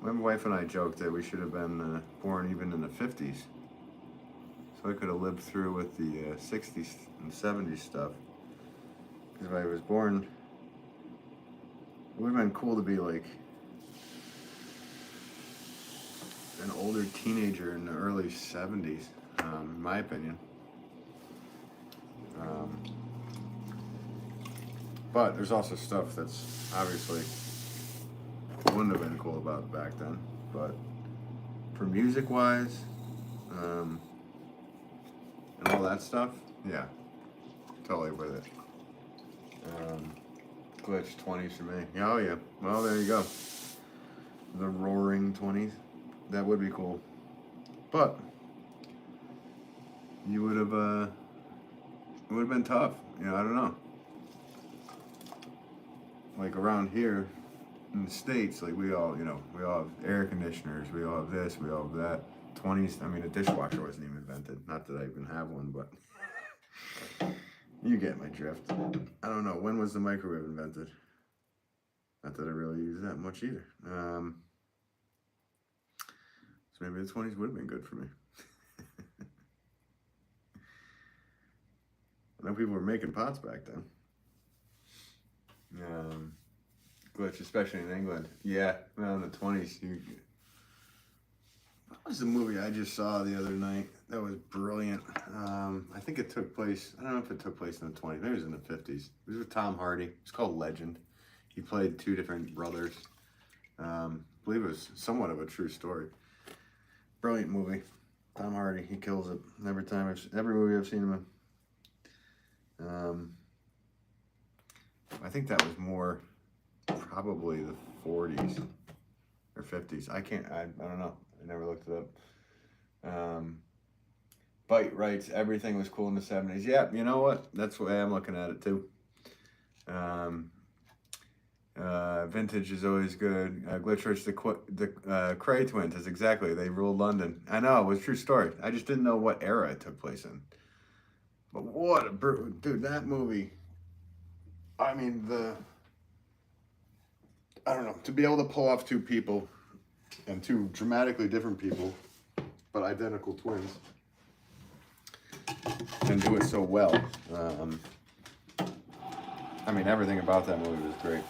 My wife and I joked that we should have been born even in the 50s, so I could have lived through with the 60s and 70s stuff. Because if I was born, it would have been cool to be like an older teenager in the early 70s, in my opinion. But there's also stuff that's obviously wouldn't have been cool about back then. But for music-wise, and all that stuff, yeah, totally with it. Glitch 20s for me. Oh yeah, well there you go. The roaring 20s. That would be cool. But you would have it would have been tough. You know, I don't know. Like around here in the States, like we all have air conditioners, we all have this, we all have that. 20s, I mean, a dishwasher wasn't even invented. Not that I even have one, but you get my drift. I don't know. When was the microwave invented? Not that I really use that much either. So maybe the 20s would have been good for me. I know people were making pots back then. Glitch, especially in England. Yeah, well, in the 20s. What was the movie I just saw the other night? That was brilliant. I think it took place, I don't know if it took place in the 20s. Maybe it was in the 50s. It was with Tom Hardy. It's called Legend. He played two different brothers. I believe it was somewhat of a true story. Brilliant movie. Tom Hardy, he kills it every movie I've seen him in. I think that was more probably the 40s or 50s. I don't know. I never looked it up. Bite writes, everything was cool in the 70s. Yeah, you know what? That's the way I'm looking at it too. Vintage is always good. Glitch writes, the Cray twins is exactly, they ruled London. I know, it was a true story. I just didn't know what era it took place in. But what a dude, that movie. I mean, I don't know, to be able to pull off two people and two dramatically different people, but identical twins, and do it so well. I mean, everything about that movie was great.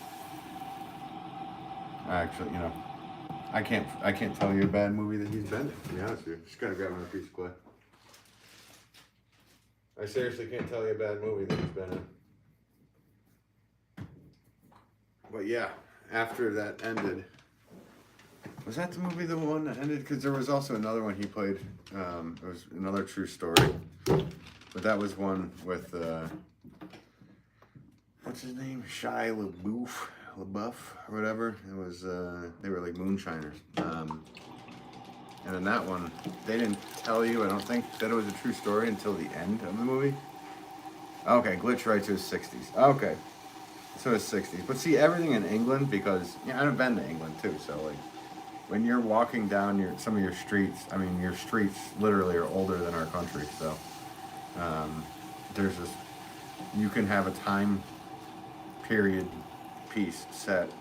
Actually, you know, I can't tell you a bad movie that he's been in, to be honest with you. Just gotta grab another piece of clay. I seriously can't tell you a bad movie that he's been in. But yeah, after that ended, was that the movie the one that ended? Because there was also another one he played. It was another true story. But that was one with, what's his name? Shia LaBeouf, or whatever. It was, they were like moonshiners. And in that one, they didn't tell you, I don't think, that it was a true story until the end of the movie. Okay, Glitch writes it was 60s. Okay, so it's 60s. But see, everything in England, because, yeah, I've been to England too, so like, when you're walking down some of your streets, I mean, your streets literally are older than our country, so there's this, you can have a time period piece set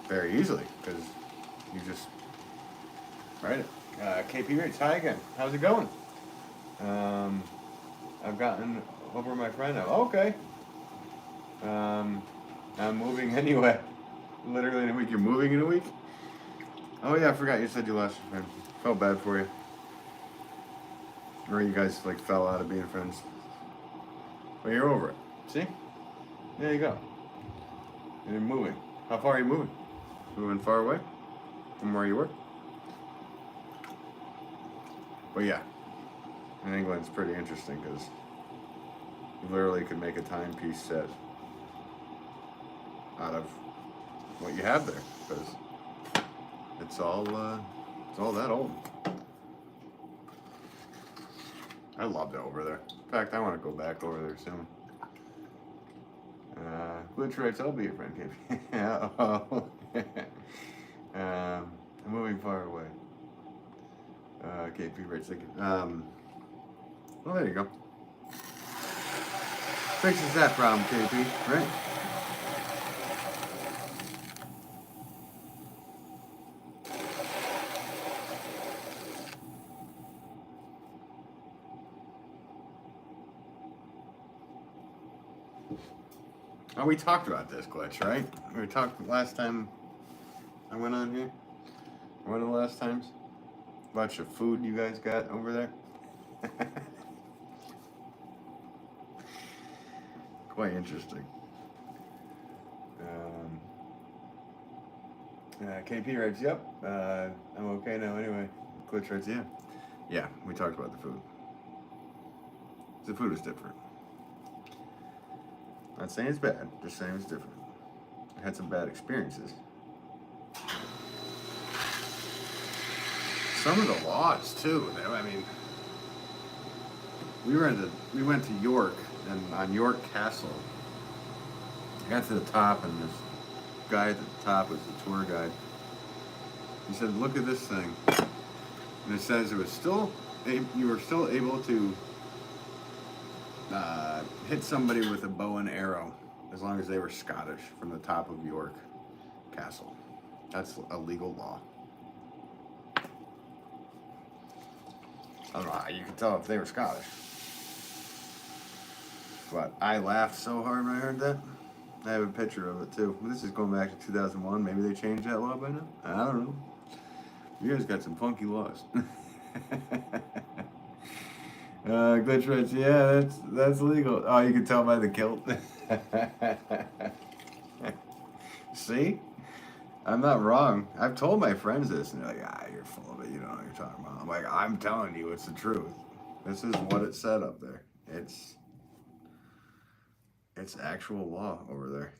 very easily, because you just write it. KP Rates, hi again. How's it going? I've gotten over my friend now. Okay. I'm moving anyway. Literally in a week. You're moving in a week? Oh yeah, I forgot you said you lost your friend. Felt bad for you. Or you guys like fell out of being friends. Well, you're over it. See? There you go. You're moving. How far are you moving? Moving far away from where you were? But yeah, in England it's pretty interesting because you literally could make a timepiece set out of what you have there, because it's all that old. I loved it over there. In fact, I want to go back over there soon. Glitch writes, I'll be your friend, KP. Yeah, oh. I'm moving far away. KP writes, well, there you go. Fixes that problem, KP, right? Oh, we talked about this, Glitch, right? We talked last time I went on here. One of the last times. Bunch of food you guys got over there. Quite interesting. KP writes, yep, I'm okay now anyway. Glitch writes, yeah. Yeah, we talked about the food. The food is different. Not saying it's bad, just saying it's different. I had some bad experiences. Some of the laws too. I mean, we went to York, and on York Castle, I got to the top, and this guy at the top was the tour guide. He said, "Look at this thing." And it says it was still, you were still able to hit somebody with a bow and arrow as long as they were Scottish from the top of York Castle. That's a legal law. I don't know how you can tell if they were Scottish. But I laughed so hard when I heard that. I have a picture of it too. This is going back to 2001. Maybe they changed that law by now. I don't know. You guys got some funky laws. Glitch Rich, yeah, that's legal. Oh, you can tell by the kilt. See? I'm not wrong. I've told my friends this, and they're like, you're full of it. You don't know what you're talking about. I'm like, I'm telling you, it's the truth. This is what it said up there. It's actual law over there.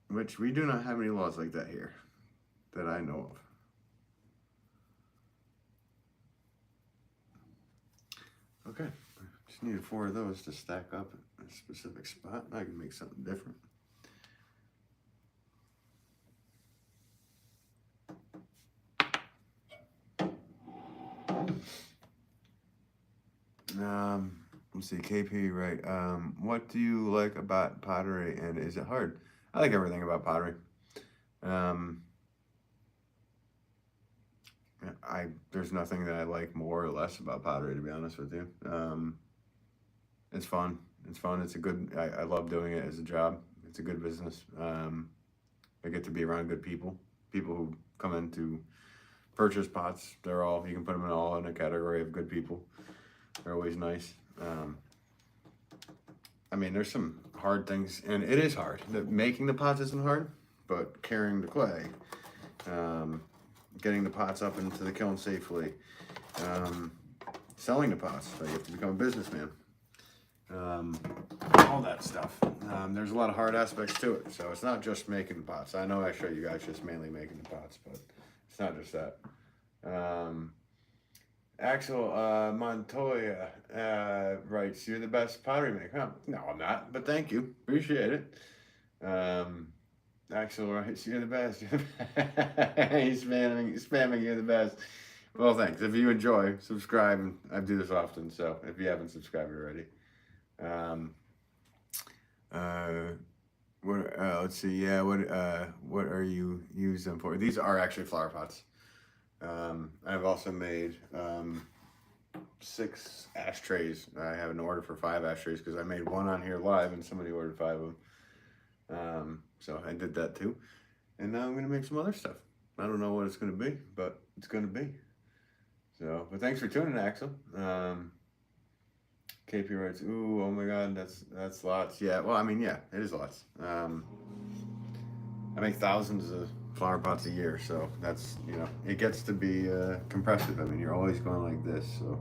Which we do not have any laws like that here that I know of. Okay, just needed 4 of those to stack up in a specific spot. I can make something different. Let's see, KP, right? What do you like about pottery, and is it hard? I like everything about pottery. There's nothing that I like more or less about pottery, to be honest with you. It's fun. It's fun. It's a good. I love doing it as a job. It's a good business. I get to be around good people. People who come in to purchase pots. You can put them all in a category of good people. They're always nice. I mean, there's some hard things, and it is hard. Making the pots isn't hard, but carrying the clay, getting the pots up into the kiln safely, selling the pots. So you have to become a businessman. All that stuff. There's a lot of hard aspects to it. So it's not just making the pots. I know I show you guys just mainly making the pots, but it's not just that. Axel Montoya writes, "You're the best pottery maker." Huh? No, I'm not, but thank you. Appreciate it. Axel writes, "You're the best." He's spamming, "You're the best." Well, thanks. If you enjoy, subscribe. I do this often, so if you haven't subscribed already. Let's see. Yeah, what are you use them for? These are actually flower pots. I've also made 6 ashtrays. I have an order for 5 ashtrays because I made one on here live and somebody ordered 5 of them. So I did that too. And now I'm going to make some other stuff. I don't know what it's going to be, but it's going to be. So, but thanks for tuning, Axel. KP writes, "Ooh, oh my God, that's lots." Yeah, well, I mean, yeah, it is lots. I make thousands of flower pots a year, so that's, it gets to be compressive. I mean, you're always going like this, so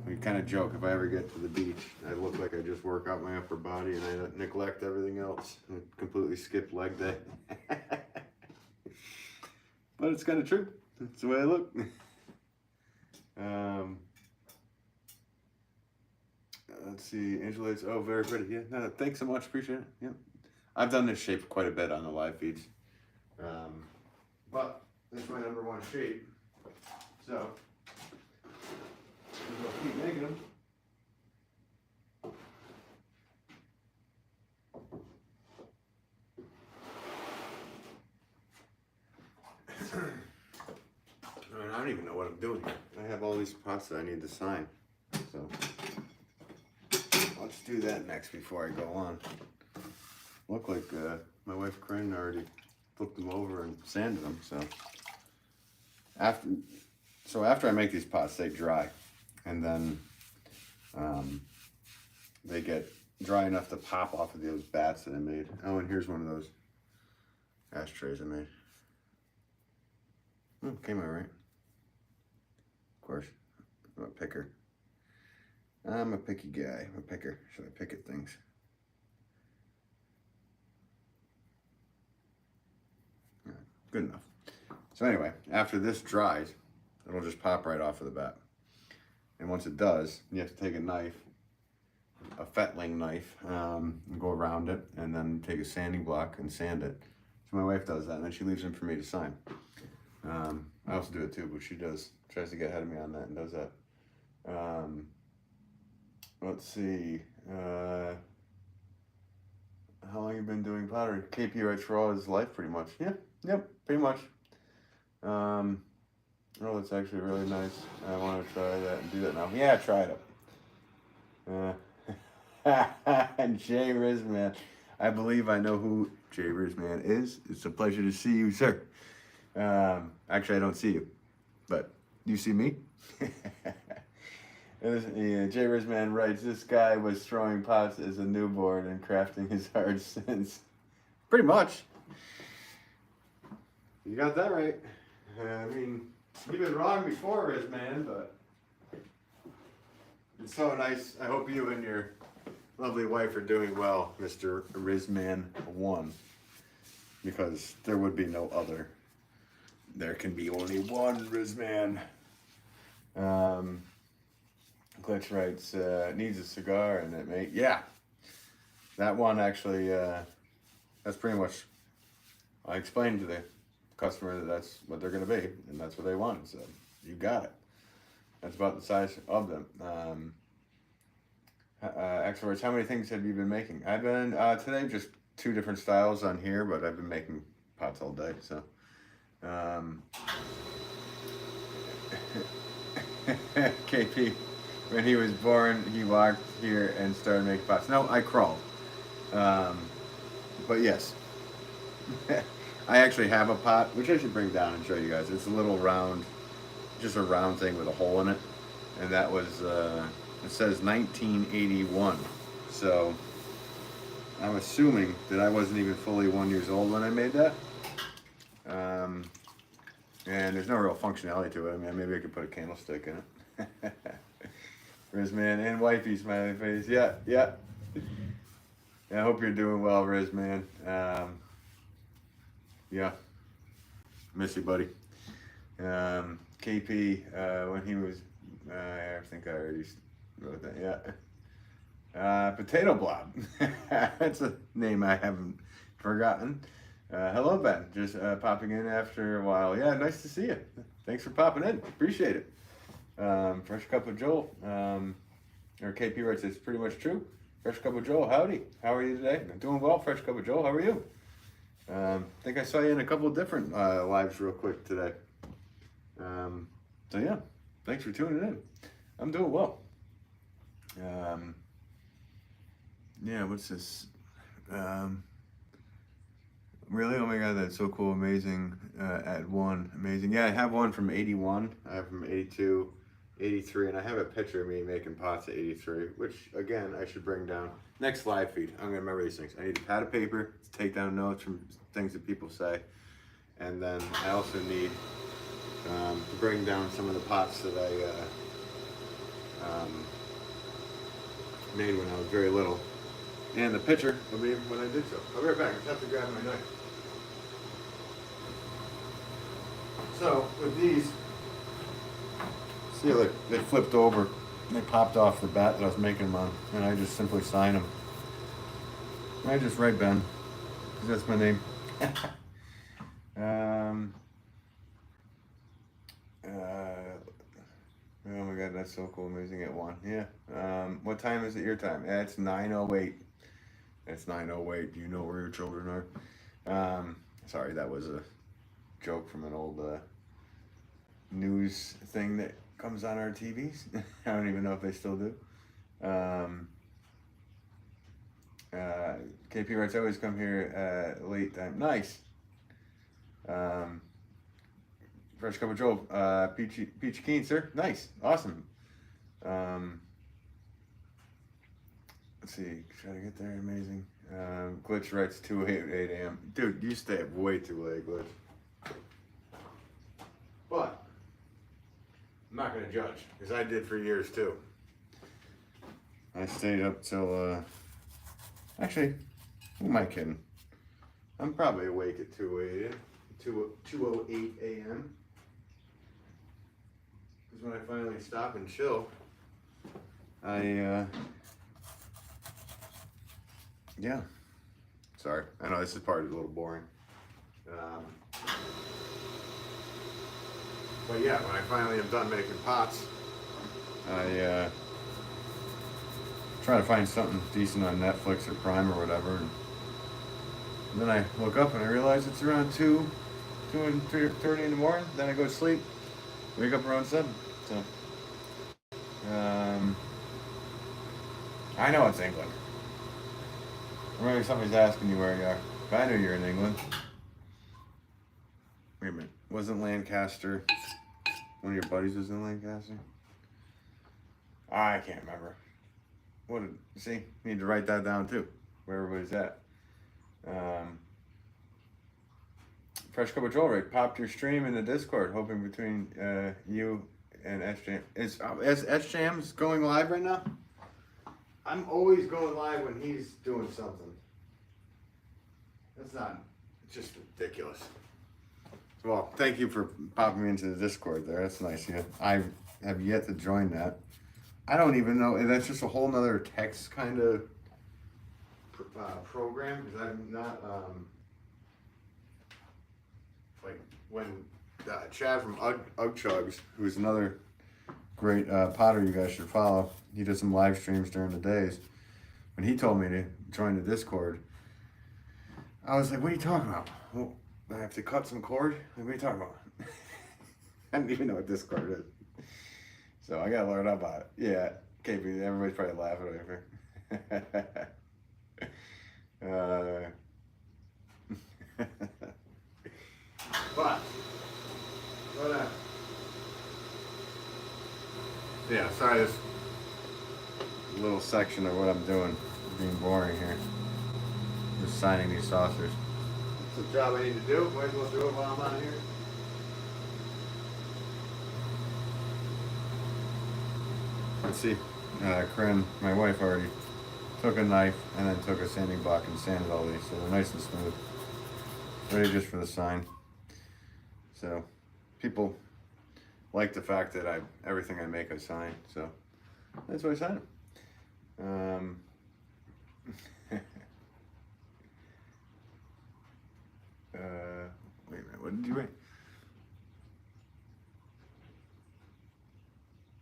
we kind of joke, if I ever get to the beach, I look like I just work out my upper body and I neglect everything else and completely skip leg day. But it's kind of true. That's the way I look. Let's see, Angela's, oh, very pretty. Yeah, no, thanks so much, appreciate it. Yeah, I've done this shape quite a bit on the live feeds, but this is my #1 shape, so we'll keep making them. I don't even know what I'm doing here. I have all these pots that I need to sign, so let's do that next before I go on. Look like my wife Corinne already flipped them over and sanded them. So after I make these pots, they dry, and then they get dry enough to pop off of those bats that I made. Oh, and here's one of those ashtrays I made. Oh, came out right. Of course, I'm a picker. I'm a picky guy. I'm a picker, so I pick at things. Right, good enough. So anyway, after this dries, it'll just pop right off of the bat. And once it does, you have to take a knife, a fettling knife, and go around it, and then take a sanding block and sand it. So my wife does that, and then she leaves them for me to sign. I also do it too, but she tries to get ahead of me on that and does that. Let's see. How long you been doing pottery? KP writes for all his life, pretty much. Yeah, yep, pretty much. Oh, that's actually really nice. I want to try that and do that now. Yeah, try it up. And Jay Rizman. I believe I know who Jay Rizman is. It's a pleasure to see you, sir. Actually, I don't see you, but you see me? Jay Rizman writes, this guy was throwing pots as a newborn and crafting his art since. Pretty much. You got that right. I mean, you've been wrong before, Rizman, but it's so nice. I hope you and your lovely wife are doing well, Mr. Rizman 1, because there would be no other. There can be only one Rizman. Glitch writes, needs a cigar and it may, yeah. That one actually, that's pretty much, I explained to the customer that that's what they're going to be, and that's what they want, so you got it. That's about the size of them. Axel writes, how many things have you been making? I've been, today just 2 different styles on here, but I've been making pots all day, so. KP, when he was born, he walked here and started making pots. No, I crawled. But yes. I actually have a pot, which I should bring down and show you guys. It's a little round, just a round thing with a hole in it. And that was, it says 1981. So, I'm assuming that I wasn't even fully 1 year old when I made that. And there's no real functionality to it. I mean, maybe I could put a candlestick in it. Rizman and wifey smiley face. Yeah. Yeah, I hope you're doing well, Rizman. Yeah. Miss you, buddy. KP, when he was, I think I already wrote that. Yeah. Potato Blob. That's a name I haven't forgotten. Hello, Ben. Just popping in after a while. Yeah, nice to see you. Thanks for popping in. Appreciate it. Fresh Cup of Joel. Or KP writes, it's pretty much true. Fresh Cup of Joel, howdy. How are you today? I'm doing well, Fresh Cup of Joel. How are you? I think I saw you in a couple of different lives real quick today. So yeah, thanks for tuning in. I'm doing well. Yeah, what's this? Really? Oh my god, that's so cool. Amazing. At 1. Amazing. Yeah, I have one from 81. I have from 82, 83, and I have a picture of me making pots at 83, which, again, I should bring down. Next live feed, I'm going to remember these things. I need a pad of paper to take down notes from things that people say. And then I also need to bring down some of the pots that I made when I was very little. And the picture of me when I did so. I'll be right back. I just have to grab my knife. So, with these, see how they flipped over. They popped off the bat that I was making them on. And I just simply sign them. I just write Ben, because that's my name. Oh my god, that's so cool. Amazing at 1. Yeah. What time is it your time? It's 9:08. It's 9:08. Do you know where your children are? Sorry, that was a joke from an old news thing that comes on our TVs. I don't even know if they still do. KP writes, I always come here late time. Nice. Fresh Cup of Joel. Peachy Keen, sir. Nice. Awesome. Let's see. Try to get there. Amazing. Glitch writes 2:08 a.m. Dude, you stay up way too late, Glitch. But I'm not going to judge, because I did for years too. I stayed up till, actually, who am I kidding? I'm probably awake at 2:08 a.m. Because when I finally stop and chill, yeah. Sorry, I know this is part a little boring. But yeah, when I finally am done making pots, I try to find something decent on Netflix or Prime or whatever. And then I look up and I realize it's around 2 and 3:30 in the morning. Then I go to sleep. Wake up around 7. So, I know it's England. Or maybe somebody's asking you where you are. But I know you're in England. Wait a minute. Wasn't Lancaster one of your buddies was in Lancaster? I can't remember. See? Need to write that down too. Where everybody's at. Fresh Cup of Jewelry popped your stream in the Discord, hoping between you and SJM. Is SJM's going live right now? I'm always going live when he's doing something. That's not, it's just ridiculous. Well, thank you for popping me into the Discord there. That's nice. Yeah, I have yet to join that. I don't even know. That's just a whole nother text kind of program because I'm not like when Chad from Ugg Chugs, who's another great potter you guys should follow. He does some live streams during the days. When he told me to join the Discord, I was like, "What are you talking about? Well, I have to cut some cord? Like, what are you talking about?" I didn't even know what Discord is. So I gotta learn about it. Yeah, KP, everybody's probably laughing over here. But yeah, sorry, this little section of what I'm doing being boring here. Just signing these saucers. It's a job I need to do. Might as well do it while I'm on here. Let's see. Corinne, my wife, already took a knife and then took a sanding block and sanded all these, so they're nice and smooth. Ready just for the sign. So people like the fact that everything I make I sign, so that's why I sign them. Wait a minute, what did you write?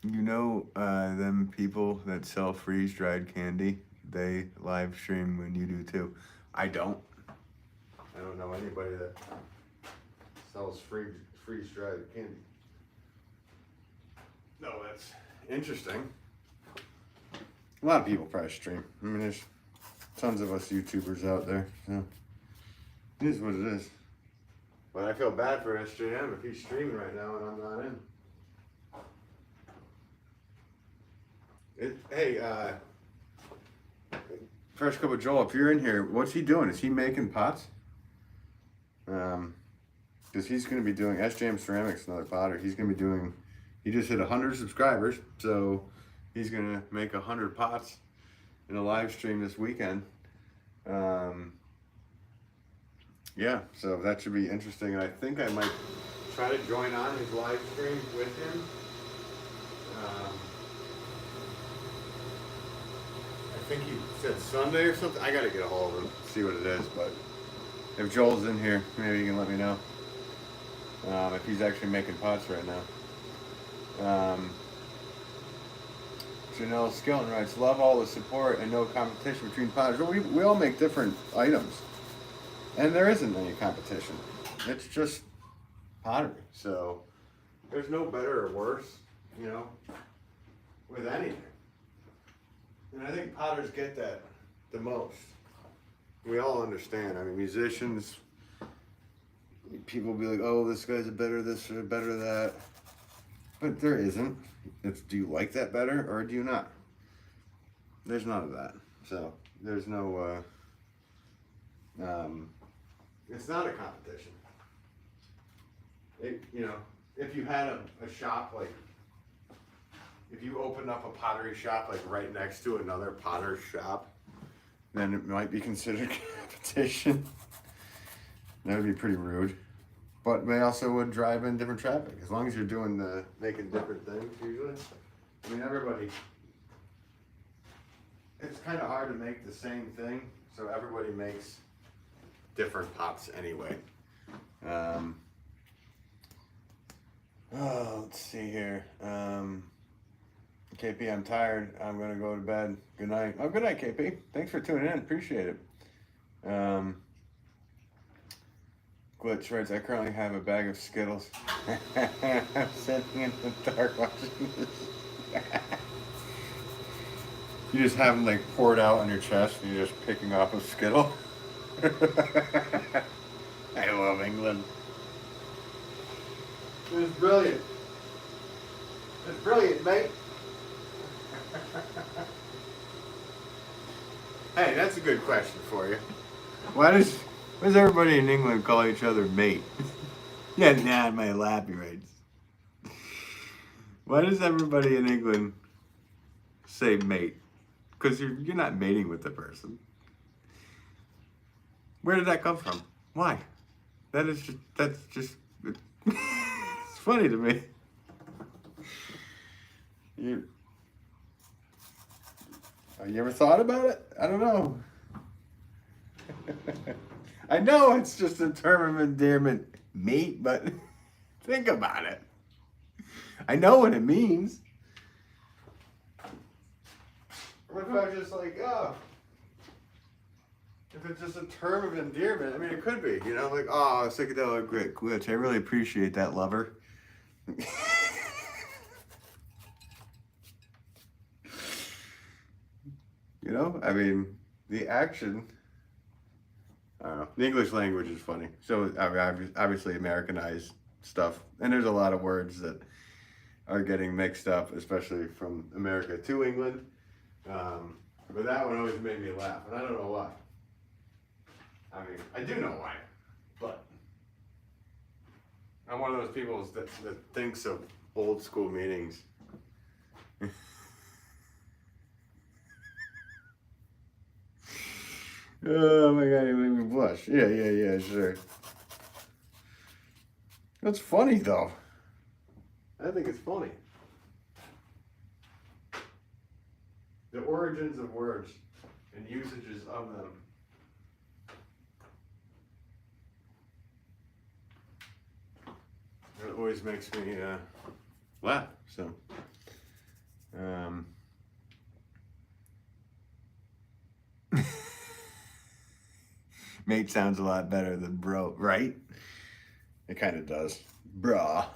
You know them people that sell freeze-dried candy, they live stream when you do too. I don't know anybody that sells freeze-dried candy. No, that's interesting. A lot of people probably stream. I mean, there's tons of us YouTubers out there, so it is what it is. But I feel bad for SJM if he's streaming right now and I'm not in. Hey, Fresh Cup of Joel, if you're in here, what's he doing? Is he making pots? Because he's going to be doing, SJM Ceramics, another potter, he's going to be doing, he just hit 100 subscribers, so he's going to make 100 pots in a live stream this weekend. Yeah, so that should be interesting, and I think I might try to join on his live stream with him. I think he said Sunday or something. I gotta get a hold of him, see what it is, but if Joel's in here, maybe he can let me know if he's actually making pots right now. Janelle Skilton writes, love all the support and no competition between potters. Well, we all make different items, and there isn't any competition. It's just pottery, so there's no better or worse, you know, with anything. And I think potters get that the most. We all understand. I mean, musicians, people be like, oh, this guy's a better this or better that. But there isn't. It's, do you like that better or do you not? There's none of that. So there's no, it's not a competition. You know, if you had a shop like, if you opened up a pottery shop like right next to another potter's shop, then it might be considered competition. That would be pretty rude. But they also would drive in different traffic. As long as you're doing making different things usually. I mean, everybody, it's kind of hard to make the same thing. So everybody makes different pots anyway. Oh, let's see here. KP, I'm tired. I'm gonna go to bed. Good night. Oh, good night, KP. Thanks for tuning in. Appreciate it. Glitch writes, I currently have a bag of Skittles. I'm sitting in the dark watching this. You just have them like poured out on your chest and you're just picking off a Skittle. I love England. It was brilliant. It's brilliant, mate. Hey, that's a good question for you. Why does everybody in England call each other mate? Yeah, nah, my lappy rights. Why does everybody in England say mate? Because you're not mating with the person. Where did that come from? Why? That's just it's funny to me. You ever thought about it? I don't know. I know it's just a term of endearment, mate, but think about it. I know what it means. What if I was just like, oh, if it's just a term of endearment, I mean, it could be, you know, like, oh, psychedelic grit glitch. I really appreciate that, lover. You know, I mean, the action, I don't know, the English language is funny. So, I mean, obviously Americanized stuff. And there's a lot of words that are getting mixed up, especially from America to England. But that one always made me laugh, and I don't know why. I mean, I do know why, but I'm one of those people that thinks of old school meetings. Oh my god, you made me blush. Yeah, sure. That's funny though. I think it's funny. The origins of words and usages of them. It always makes me laugh. So, mate sounds a lot better than bro, right? It kind of does. Bro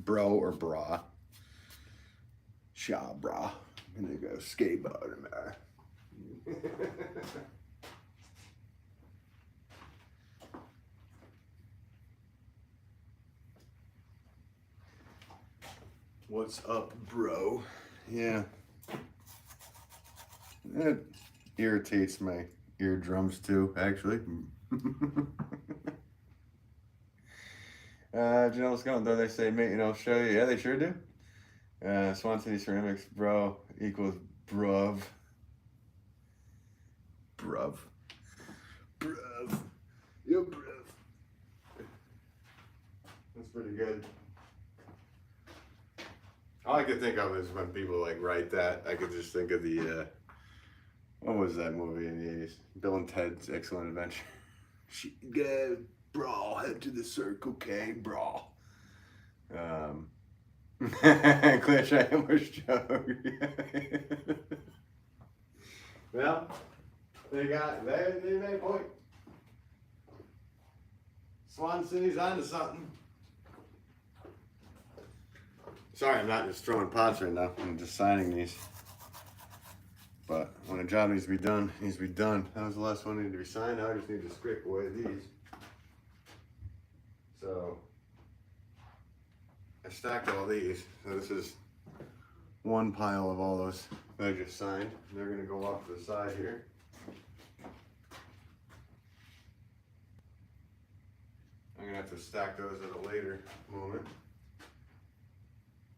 or bra. Shaw bra. I'm gonna go skateboard tomorrow. What's up, bro? Yeah. It irritates my eardrums too, actually. Janelle's going, though they say, mate, and I'll show you. Yeah, they sure do. Swan City Ceramics, bro, equals bruv. Bruv. Yo, bruv. That's pretty good. All I could think of is when people like write that, I could just think of the, what was that movie in the 80s? Bill and Ted's Excellent Adventure. She go, brawl, head to the Circle K, brawl. Glitch, I almost joke. Well, they made a point. Swan City's onto something. Sorry, I'm not just throwing pots right now. I'm just signing these. But when a job needs to be done, it needs to be done. That was the last one that needed to be signed. Now I just need to scrape away these. So I stacked all these. So this is one pile of all those that I just signed. They're going to go off to the side here. I'm going to have to stack those at a later moment.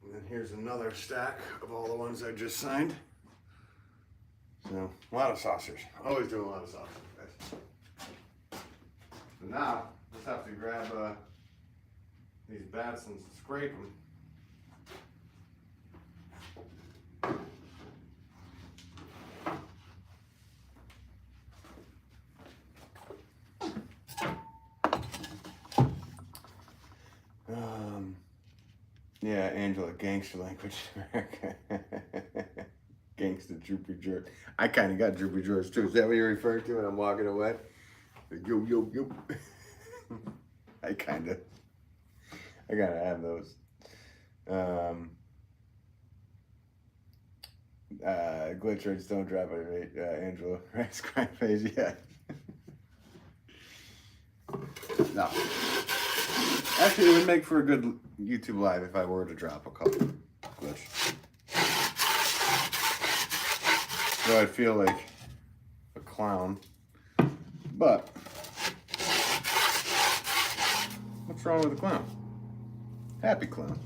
And then here's another stack of all the ones I just signed. So, a lot of saucers. Always doing a lot of saucers, guys. So now, just have to grab these bats and scrape them. Angela, gangster language in America. Gangster droopy George. I kind of got droopy George too. Is that what you're referring to when I'm walking away? Yo, yo, yo. I gotta have those. Glitch rates don't drop by rate. Angela, rice cry phase, yeah. No. Actually, it would make for a good YouTube live if I were to drop a couple. Glitch. So I'd feel like a clown. But what's wrong with a clown? Happy clown.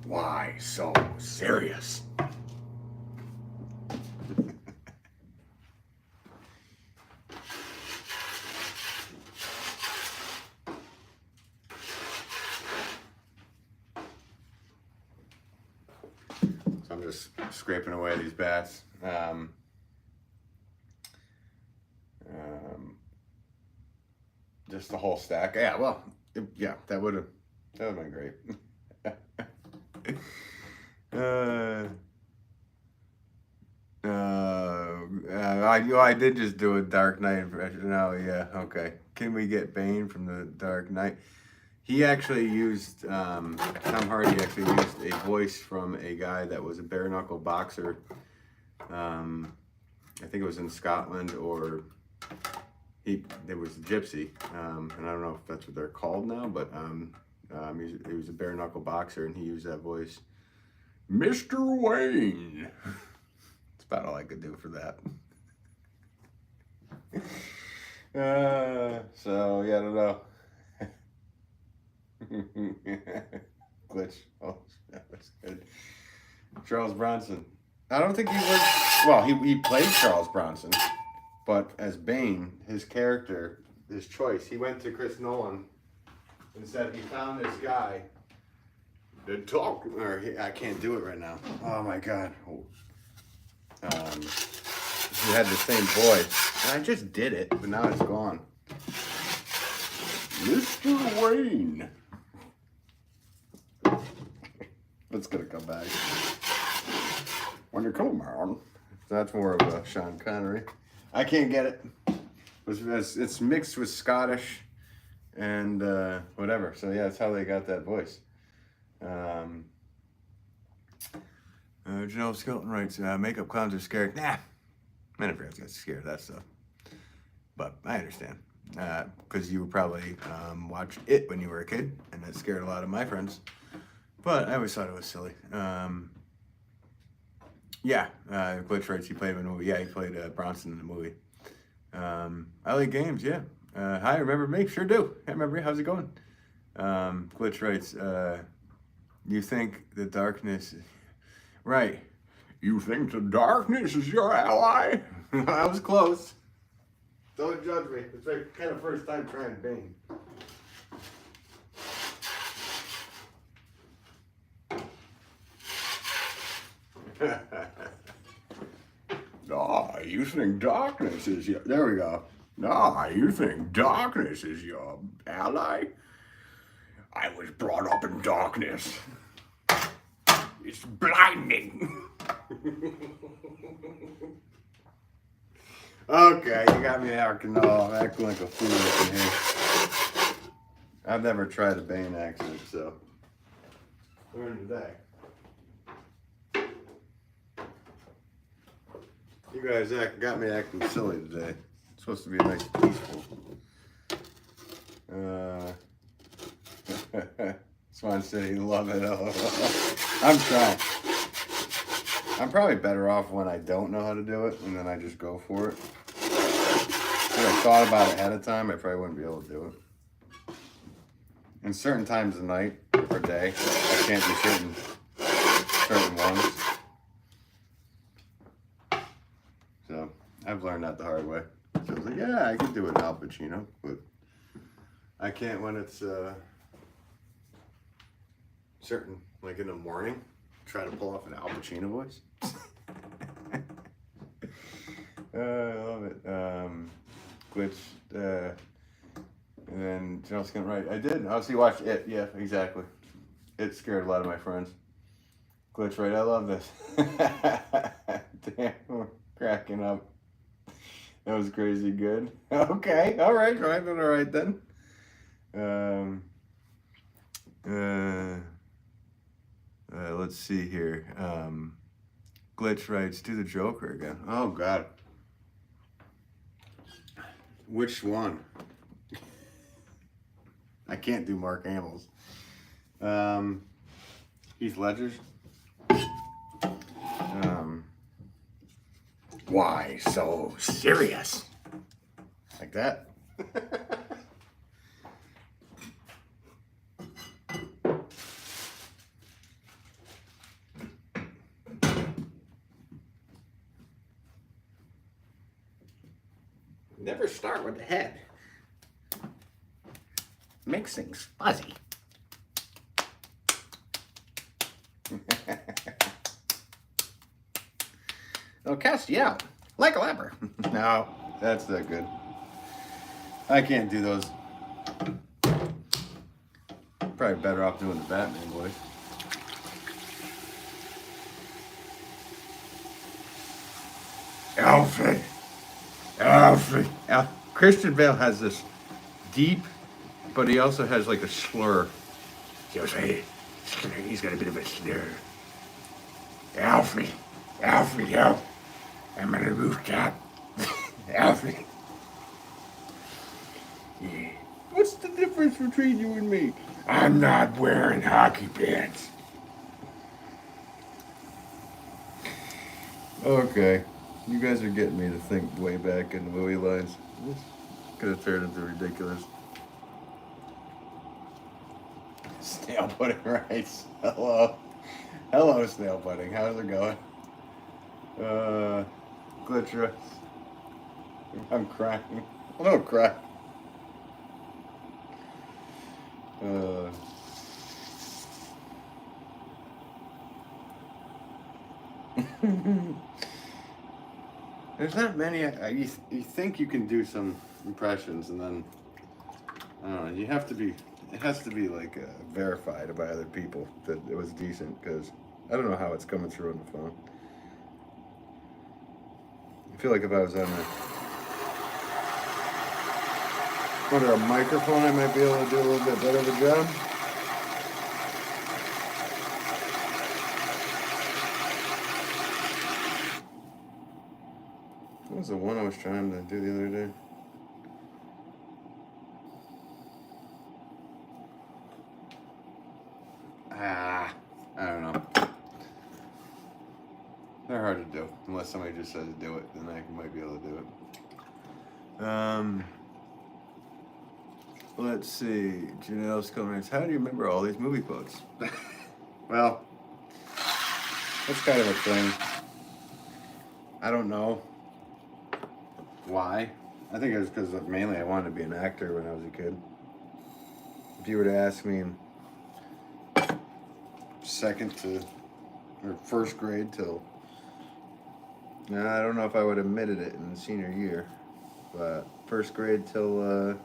Why so serious? So I'm just scraping away these bats. Just the whole stack. Yeah, well, that would have been great. I did just do a Dark Knight impression. Oh yeah, okay. Can we get Bane from the Dark Knight? He actually used Tom Hardy actually used a voice from a guy that was a bare knuckle boxer. I think it was in Scotland, or there was a gypsy, and I don't know if that's what they're called now, but he was a bare knuckle boxer, and he used that voice. Mr. Wayne. That's about all I could do for that. So yeah, I don't know. Glitch. Oh, that was good. Charles Bronson. I don't think he was. Well, he played Charles Bronson, but as Bane, his character, his choice, he went to Chris Nolan and said he found this guy to talk. I can't do it right now. Oh my God. He had the same voice. And I just did it, but now it's gone. Mr. Wayne. It's gonna come back. When you come around. That's more of a Sean Connery. I can't get it. It's mixed with Scottish and whatever. So yeah, that's how they got that voice. Janelle Skelton writes, makeup clowns are scared. Nah, I never got scared of that stuff. But I understand. Because you probably watched it when you were a kid, and that scared a lot of my friends. But I always thought it was silly. Glitch writes, he played him in the movie. Yeah, he played Bronson in the movie. I like games, yeah. Hi, remember me? Sure do. I remember you. How's it going? Glitch writes, you think the darkness... Right. You think the darkness is your ally? I was close. Don't judge me. It's my kind of first time trying Bane. Nah, you think darkness is your... There we go. Nah, you think darkness is your ally? I was brought up in darkness. It's blinding. Okay, you got me acting like a fool in here. I've never tried a Bane accent, so learn today. You guys got me acting silly today. It's supposed to be nice and peaceful. Swan City, love it. I'm trying. I'm probably better off when I don't know how to do it, and then I just go for it. If I thought about it ahead of time, I probably wouldn't be able to do it. And certain times of night or day, I can't do certain ones. So I've learned that the hard way. So I was like, yeah, I can do it Al Pacino, but I can't when it's certain, like in the morning, try to pull off an Al Pacino voice. I love it. Glitch, And then Janelle's gonna write. I did. Oh, so you watched it? Yeah, exactly. It scared a lot of my friends. Glitch, right? I love this. Damn, we're cracking up. That was crazy good. Okay, all right, all right then. Let's see here. Glitch writes, do the Joker again. Oh God. Which one? I can't do Mark Hamill's. Heath Ledger's. Why so serious? Like that. Never start with the head. Makes things fuzzy. It'll cast you out like a leper. No, that's not good. I can't do those. Probably better off doing the Batman voice. Alfred. Alfred. Christian Bale has this deep, but he also has like a slur. He's got a bit of a slur. Alfred. Alfred, help. I'm on a rooftop. Alfred. Yeah. What's the difference between you and me? I'm not wearing hockey pants. Okay. You guys are getting me to think way back in the movie lines. This could have turned into ridiculous. Snail pudding rice. Hello. Hello, snail pudding. How's it going? Glitch rice. I'm crying. I don't cry. There's not many. You think you can do some impressions, and then I don't know. You have to be. It has to be like verified by other people that it was decent. Because I don't know how it's coming through on the phone. I feel like if I was on under a microphone, I might be able to do a little bit better of a job. What was the one I was trying to do the other day? I don't know. They're hard to do. Unless somebody just says do it, then I might be able to do it. Let's see. Janelle's comments. How do you remember all these movie quotes? Well, that's kind of a thing. I don't know why. I think it was because mainly I wanted to be an actor when I was a kid. If you were to ask me in first grade till, I don't know if I would have admitted it in the senior year, but first grade till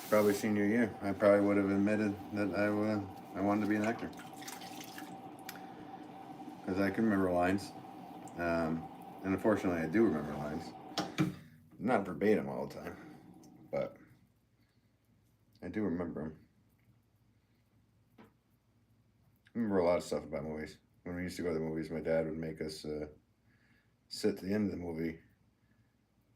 probably senior year, I probably would have admitted that I wanted to be an actor. Because I can remember lines. And unfortunately, I do remember lines. Not verbatim all the time, but I do remember them. I remember a lot of stuff about movies. When we used to go to the movies, my dad would make us sit to the end of the movie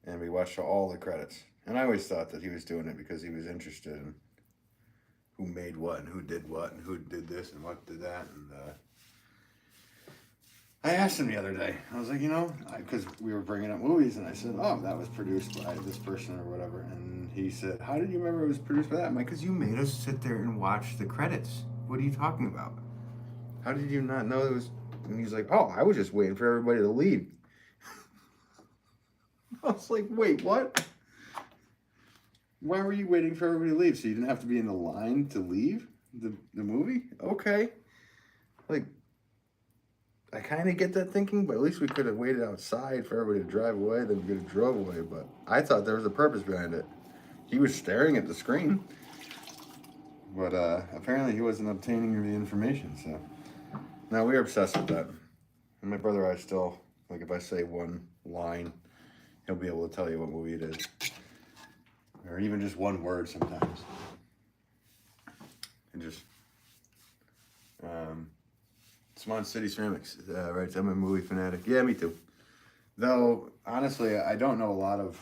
and we watched all the credits. And I always thought that he was doing it because he was interested in who made what and who did this and what did that. And I asked him the other day, I was like, because we were bringing up movies, and I said, oh, that was produced by this person or whatever. And he said, how did you remember it was produced by that? I'm like, because you made us sit there and watch the credits. What are you talking about? How did you not know it was? And he's like, oh, I was just waiting for everybody to leave. I was like, wait, what? Why were you waiting for everybody to leave? So you didn't have to be in the line to leave the movie? Okay. Like, I kind of get that thinking, but at least we could have waited outside for everybody to drive away, then we could have drove away. But I thought there was a purpose behind it. he was staring at the screen, but apparently he wasn't obtaining the information. So now we're obsessed with that. And my brother and I still, like, if I say one line, he'll be able to tell you what movie it is, or even just one word sometimes. And just Swan City Ceramics, right? I'm a movie fanatic. Yeah, me too. Though honestly, I don't know a lot of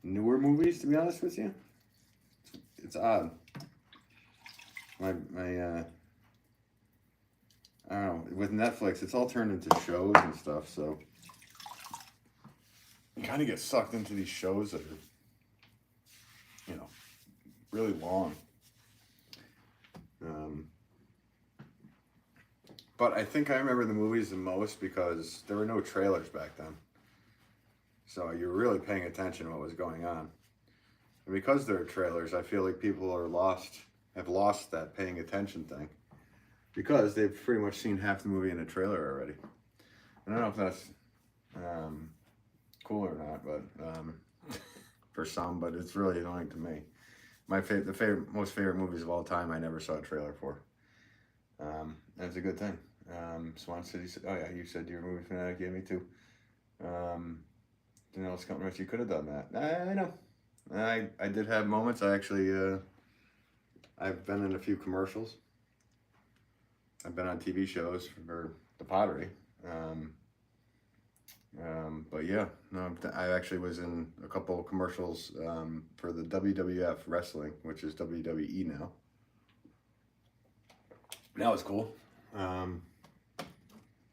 newer movies, to be honest with you. It's odd. My I don't know, with Netflix, it's all turned into shows and stuff, so you kind of get sucked into these shows that are, you know, really long. But I think I remember the movies the most because there were no trailers back then. So you're really paying attention to what was going on. And because there are trailers, I feel like people have lost that paying attention thing. Because they've pretty much seen half the movie in a trailer already. I don't know if that's cool or not, but for some, but it's really annoying to me. The most favorite movies of all time, I never saw a trailer for. And it's a good thing. Swan City, oh yeah, you said you're a movie fanatic, yeah, me too. You know, it's coming right, you could have done that. I know. I did have moments. I actually, I've been in a few commercials. I've been on TV shows for the Pottery. But yeah, no, I actually was in a couple of commercials for the WWF Wrestling, which is WWE now. That was cool.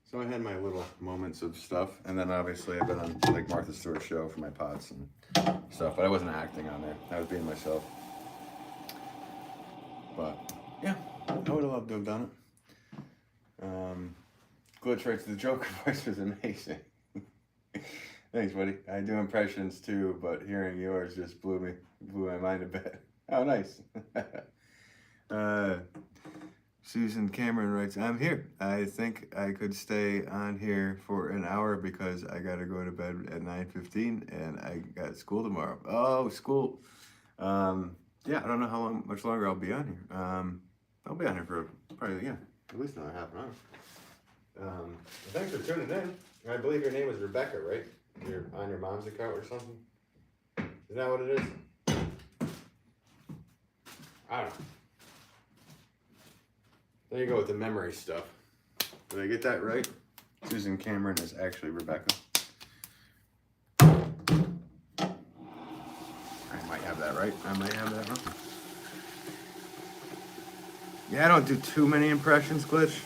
So I had my little moments of stuff, and then obviously I've been on like Martha Stewart's show for my pots and stuff, but I wasn't acting on there. I was being myself. But yeah, I would have loved to have done it. Glitch right to the Joker voice was amazing. Thanks, buddy. I do impressions too, but hearing yours just blew my mind a bit. Oh, nice. Susan Cameron writes, I'm here. I think I could stay on here for an hour because I got to go to bed at 9:15 and I got school tomorrow. Oh, school. Yeah, I don't know much longer I'll be on here. I'll be on here for probably, yeah, at least another half an hour. Thanks for tuning in. I believe your name is Rebecca, right? You're on your mom's account or something? Isn't that what it is? I don't know. There you go with the memory stuff. Did I get that right? Susan Cameron is actually Rebecca. I might have that right. I might have that wrong. Yeah, I don't do too many impressions, Glitch.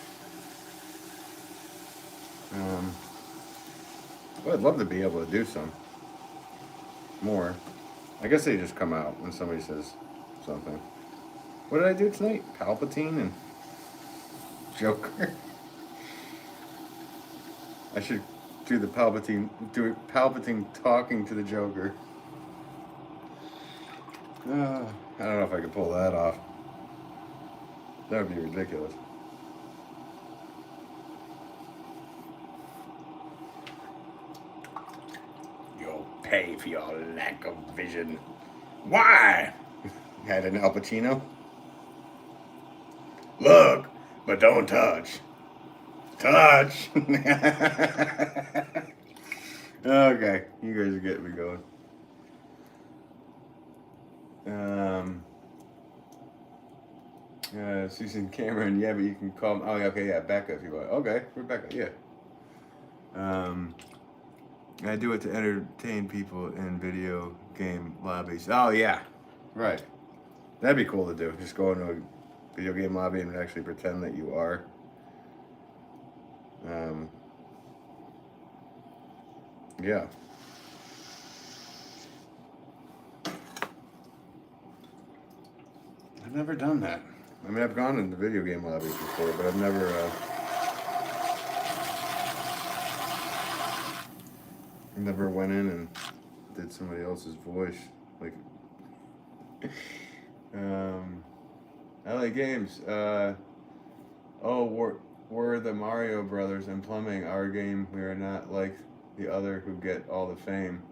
But I'd love to be able to do some more. I guess they just come out when somebody says something. What did I do tonight? Palpatine and Joker. I should do Palpatine talking to the Joker. I don't know if I could pull that off. That would be ridiculous. You'll pay for your lack of vision. Why? Had an Al Pacino. Look, but don't touch. Touch! Okay, you guys are getting me going. Susan Cameron, yeah, but you can call me. Oh, okay, yeah, Becca if you want. Okay, Rebecca, yeah. I do it to entertain people in video game lobbies. Oh, yeah, right. That'd be cool to do. Just go into a video game lobby and actually pretend that you are. Yeah. I've never done that. I mean, I've gone into video game lobbies before, but I've never went in and did somebody else's voice. Like, I like games. We're the Mario Brothers and plumbing. Our game, we are not like the other who get all the fame.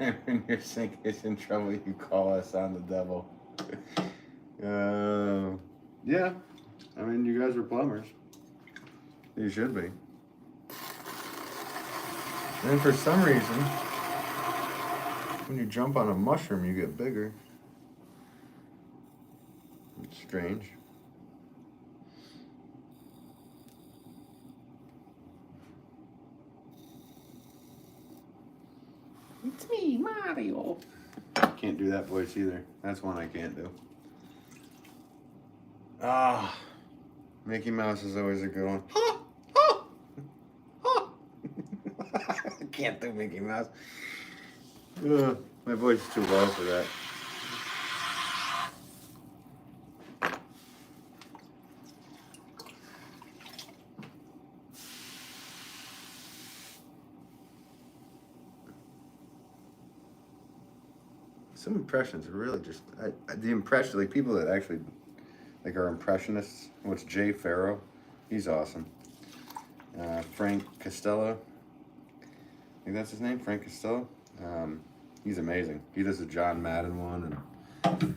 And when your sink is in trouble, you call us on the devil. Yeah. I mean, you guys are plumbers. You should be. And for some reason, when you jump on a mushroom, you get bigger. It's strange. It's me, Mario. Can't do that voice either. That's one I can't do. Ah, Mickey Mouse is always a good one. I can't do Mickey Mouse. My voice is too low for that. Some impressions are really just the impression, like people that actually like are impressionists. What's Jay Farrow? He's awesome. Frank Costello. I think that's his name, Frank Costello. He's amazing. He does the John Madden one, and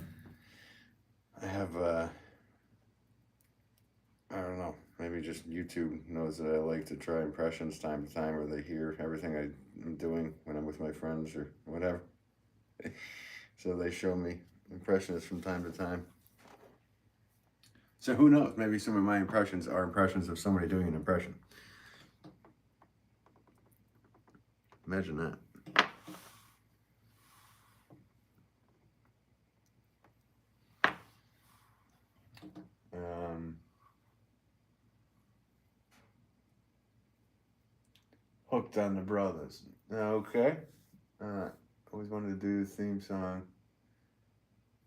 I have I don't know. Maybe just YouTube knows that I like to try impressions time to time, or they hear everything I'm doing when I'm with my friends or whatever. So they show me impressionists from time to time. So who knows? Maybe some of my impressions are impressions of somebody doing an impression. Imagine that. Hooked on the Brothers. Okay. Always wanted to do the theme song.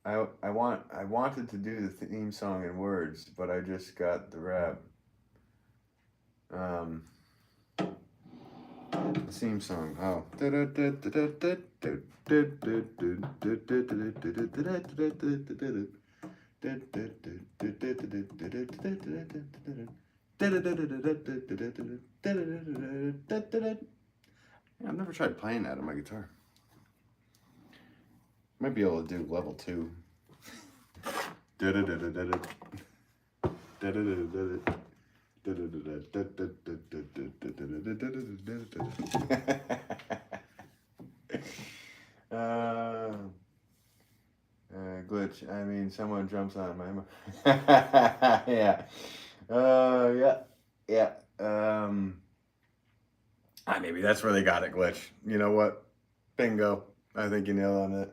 I wanted to do the theme song in words, but I just got the rap. The theme song. Oh. I've never tried playing that on my guitar. Might be able to do level 2. Glitch. I mean, someone jumps on my. Yeah. Yeah. Maybe that's where they got it, Glitch. You know what? Bingo. I think you nailed it on it.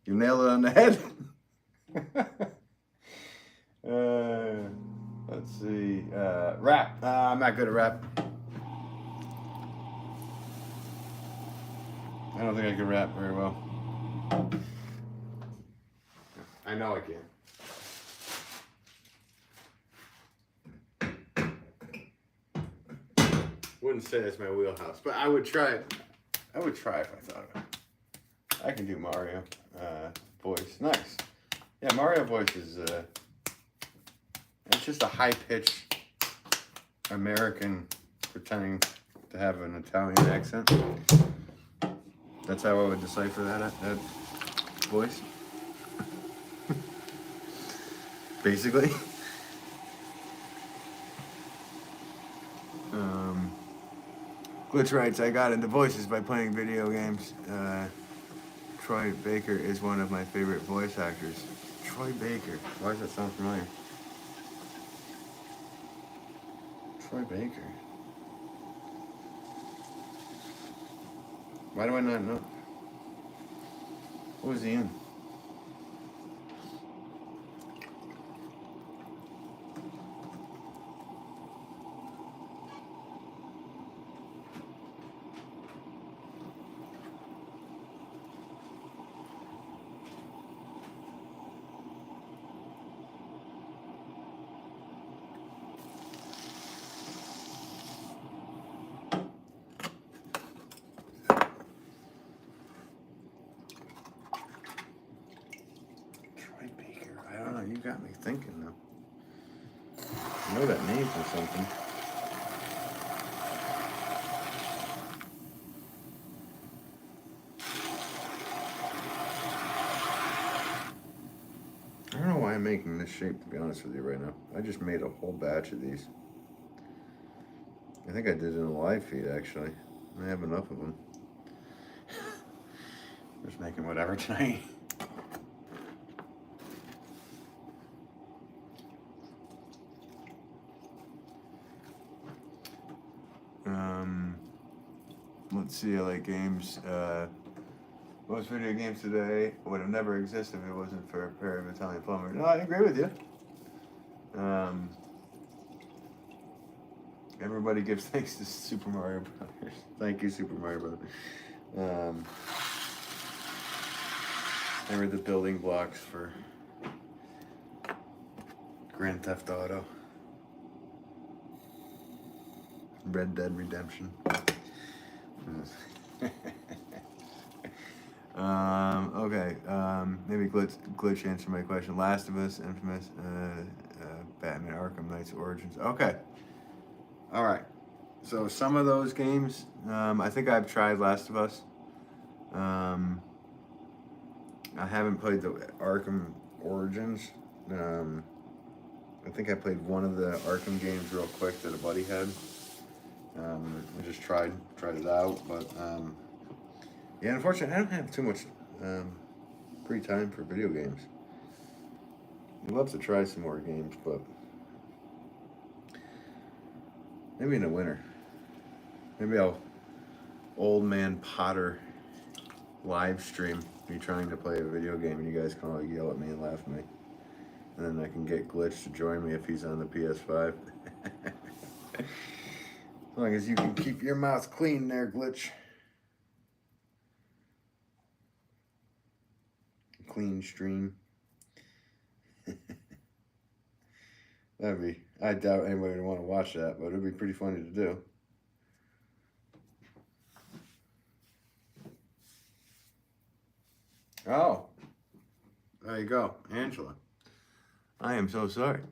You nailed it on the head. Let's see. Rap. I'm not good at rap. I don't think I can rap very well. I know I can. Wouldn't say it's my wheelhouse, but I would try it. I would try if I thought of it. I can do Mario voice. Nice. Yeah, Mario voice is it's just a high-pitched American pretending to have an Italian accent. That's how I would decipher that voice. Basically. Glitch writes, I got into voices by playing video games. Troy Baker is one of my favorite voice actors. Troy Baker. Why does that sound familiar? Troy Baker. Why do I not know? What was he in? You got me thinking though. I know that name from something. this shape, to be honest with you right now. I just made a whole batch of these. I think I did it in a live feed, actually. I have enough of them. Just making whatever tonight. Let's see, I like games. Most video games today would have never existed if it wasn't for a pair of Italian plumbers. No, I agree with you. Everybody gives thanks to Super Mario Brothers. Thank you, Super Mario Brothers. They were the building blocks for Grand Theft Auto. Red Dead Redemption. Okay. Maybe Glitch answer my question. Last of Us, Infamous, Batman Arkham Knight's Origins. Okay. All right. So some of those games, I think I've tried Last of Us. I haven't played the Arkham Origins. I think I played one of the Arkham games real quick that a buddy had. I just tried it out, but yeah, unfortunately, I don't have too much free time for video games. I'd love to try some more games, but maybe in the winter. Maybe I'll old man Potter live stream me trying to play a video game, and you guys can all yell at me and laugh at me, and then I can get Glitch to join me if he's on the PS5. As long as you can keep your mouth clean there, Glitch. Clean stream. That'd be, I doubt anybody would want to watch that, but it'd be pretty funny to do. Oh, there you go, Angela. I am so sorry.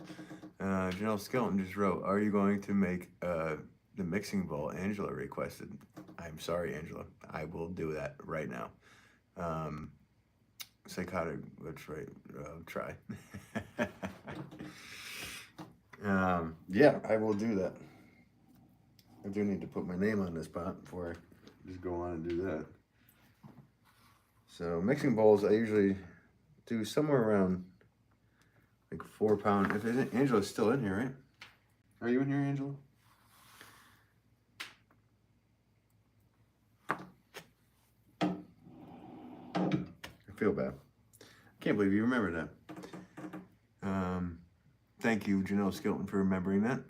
Janelle Skeleton just wrote, are you going to make the mixing bowl Angela requested? I'm sorry, Angela. I will do that right now. Psychotic, let's try. Yeah, I will do that. I do need to put my name on this pot before I just go on and do that. So mixing bowls, I usually do somewhere around like 4 pound. If Angela's still in here, right? Are you in here, Angela? I feel bad. I can't believe you remembered that. Thank you, Janelle Skilton, for remembering that.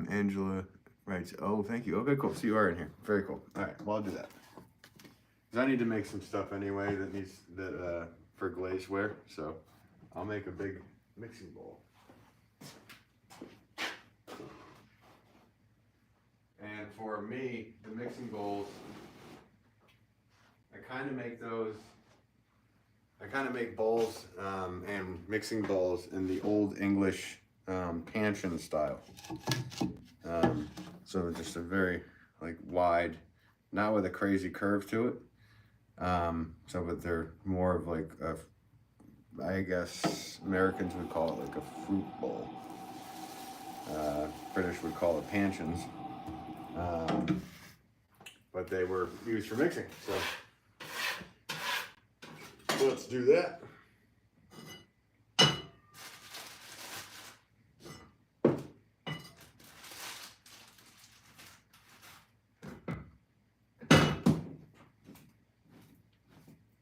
Angela writes, oh, thank you. Okay, cool. So you are in here. Very cool. All right, well, I'll do that. Because I need to make some stuff anyway that needs for glazeware. So I'll make a big mixing bowl. And for me, the mixing bowls, I kind of make bowls and mixing bowls in the old English pansion style. So just a very like wide, not with a crazy curve to it. But they're more of like I guess Americans would call it like a fruit bowl. British would call it pansions. But they were used for mixing, so let's do that.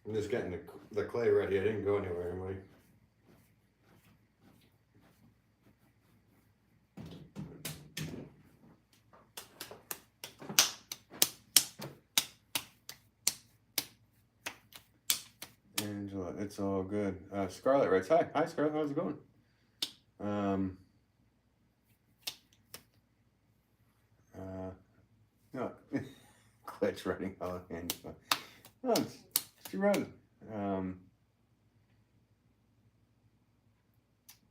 I'm just getting the clay ready. I didn't go anywhere, anybody. Angela, it's all good. Scarlett writes, hi. Hi, Scarlett. How's it going? No. Glitch writing, oh, Angela. Oh, she wrote it.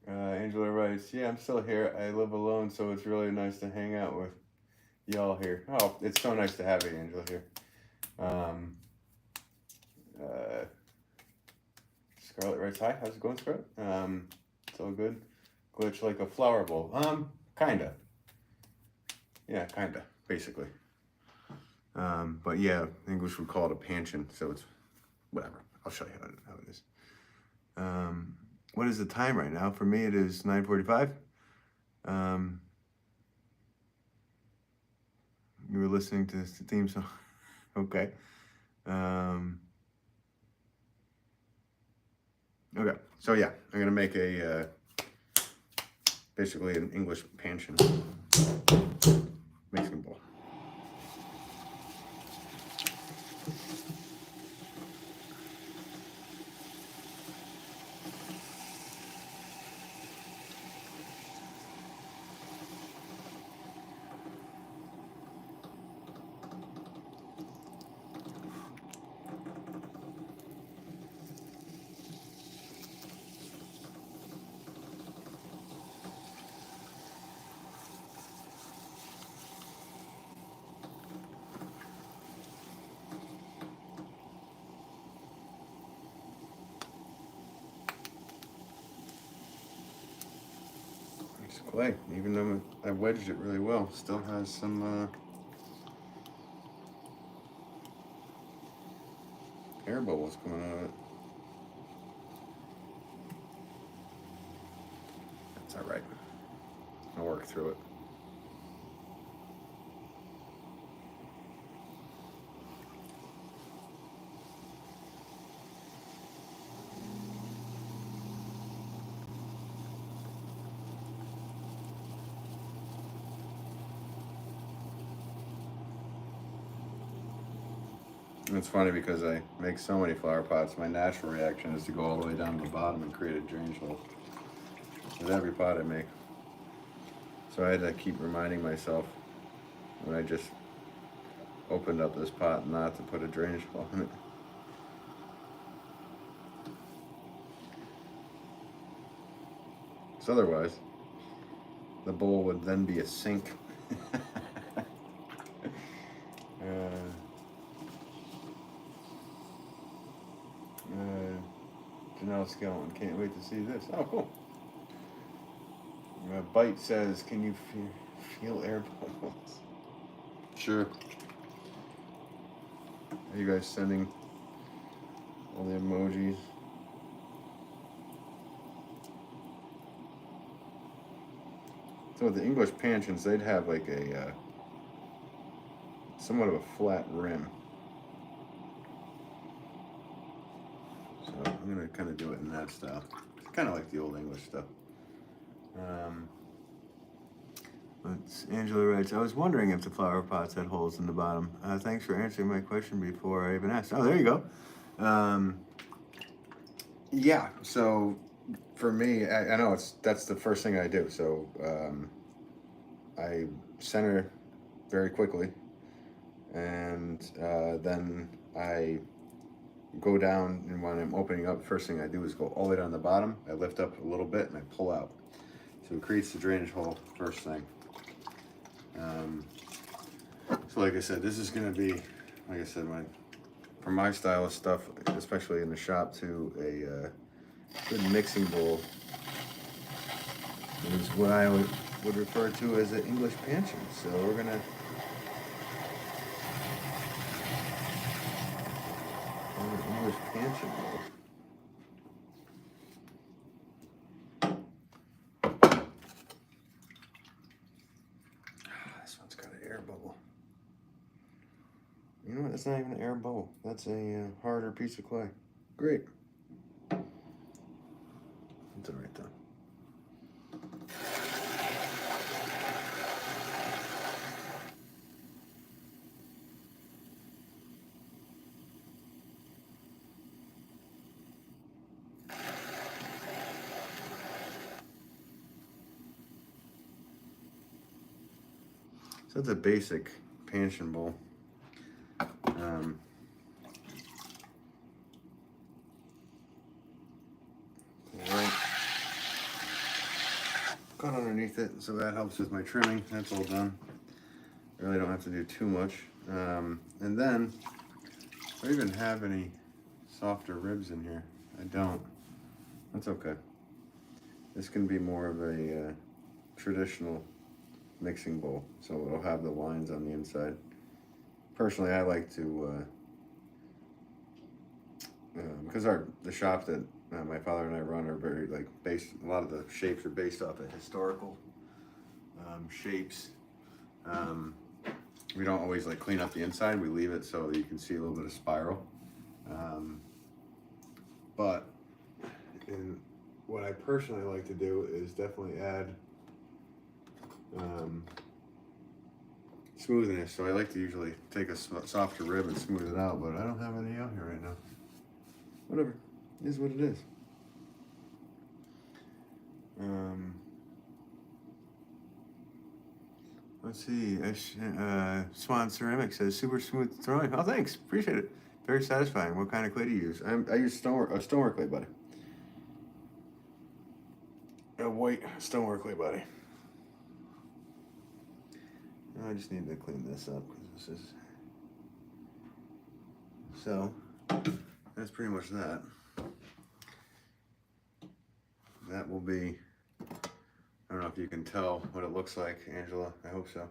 Angela writes, yeah, I'm still here. I live alone, so it's really nice to hang out with y'all here. Oh, it's so nice to have you, Angela, here. Scarlett writes, hi, how's it going, Scarlett? It's all good. glitch like a flower bowl. Kinda. Yeah, kinda, basically. But yeah, English would call it a pansion, so it's whatever. I'll show you how it is. What is the time right now? For me, it is 9:45. You were listening to this theme song. Okay. Okay, so yeah, I'm gonna make a basically an English pansion mixing bowl. It's clay, even though I wedged it really well, still has some air bubbles coming out of it. That's all right. I'll work through it. It's funny because I make so many flower pots, my natural reaction is to go all the way down to the bottom and create a drainage hole with every pot I make. So I had to keep reminding myself when I just opened up this pot not to put a drainage hole in it. So otherwise, the bowl would then be a sink. Janelle Skeleton, can't wait to see this. Oh, cool. Bite says, can you feel air bubbles? Sure. Are you guys sending all the emojis? So with the English pansions, they'd have like a somewhat of a flat rim. So I'm gonna kind of do it in that style. It's kind of like the old English stuff. Angela writes, I was wondering if the flower pots had holes in the bottom. Thanks for answering my question before I even asked. Oh, there you go. Yeah, so for me, I know that's the first thing I do. So I center very quickly, and then I go down, and when I'm opening up, first thing I do is go all the way down the bottom. I lift up a little bit and I pull out. So it creates the drainage hole first thing. So like I said, this is going to be, like I said, for my style of stuff, especially in the shop too, a good mixing bowl is what I would refer to as an English pansion. So we're going to English pansion bowl. This one's got an air bubble. You know what? That's not even an air bubble. That's a harder piece of clay. Great. That's all right though. So that's a basic pansion bowl. Right. Cut underneath it, so that helps with my trimming. That's all done. Really don't have to do too much. And then, do I even have any softer ribs in here? I don't. That's okay. This can be more of a traditional mixing bowl, so it'll have the lines on the inside. Personally, I like to, because the shop that my father and I run are very like based. A lot of the shapes are based off of historical shapes. We don't always like clean up the inside. We leave it so that you can see a little bit of spiral. But what I personally like to do is definitely add smoothness. So I like to usually take a softer rib and smooth it out, but I don't have any out here right now. Whatever, it is what it is. Let's see. Swan Ceramic says super smooth throwing. Oh, thanks. Appreciate it. Very satisfying. What kind of clay do you use? I use stonework clay, buddy. A white stonework clay, buddy. I just need to clean this up because this is. So that's pretty much that. That will be. I don't know if you can tell what it looks like, Angela. I hope so.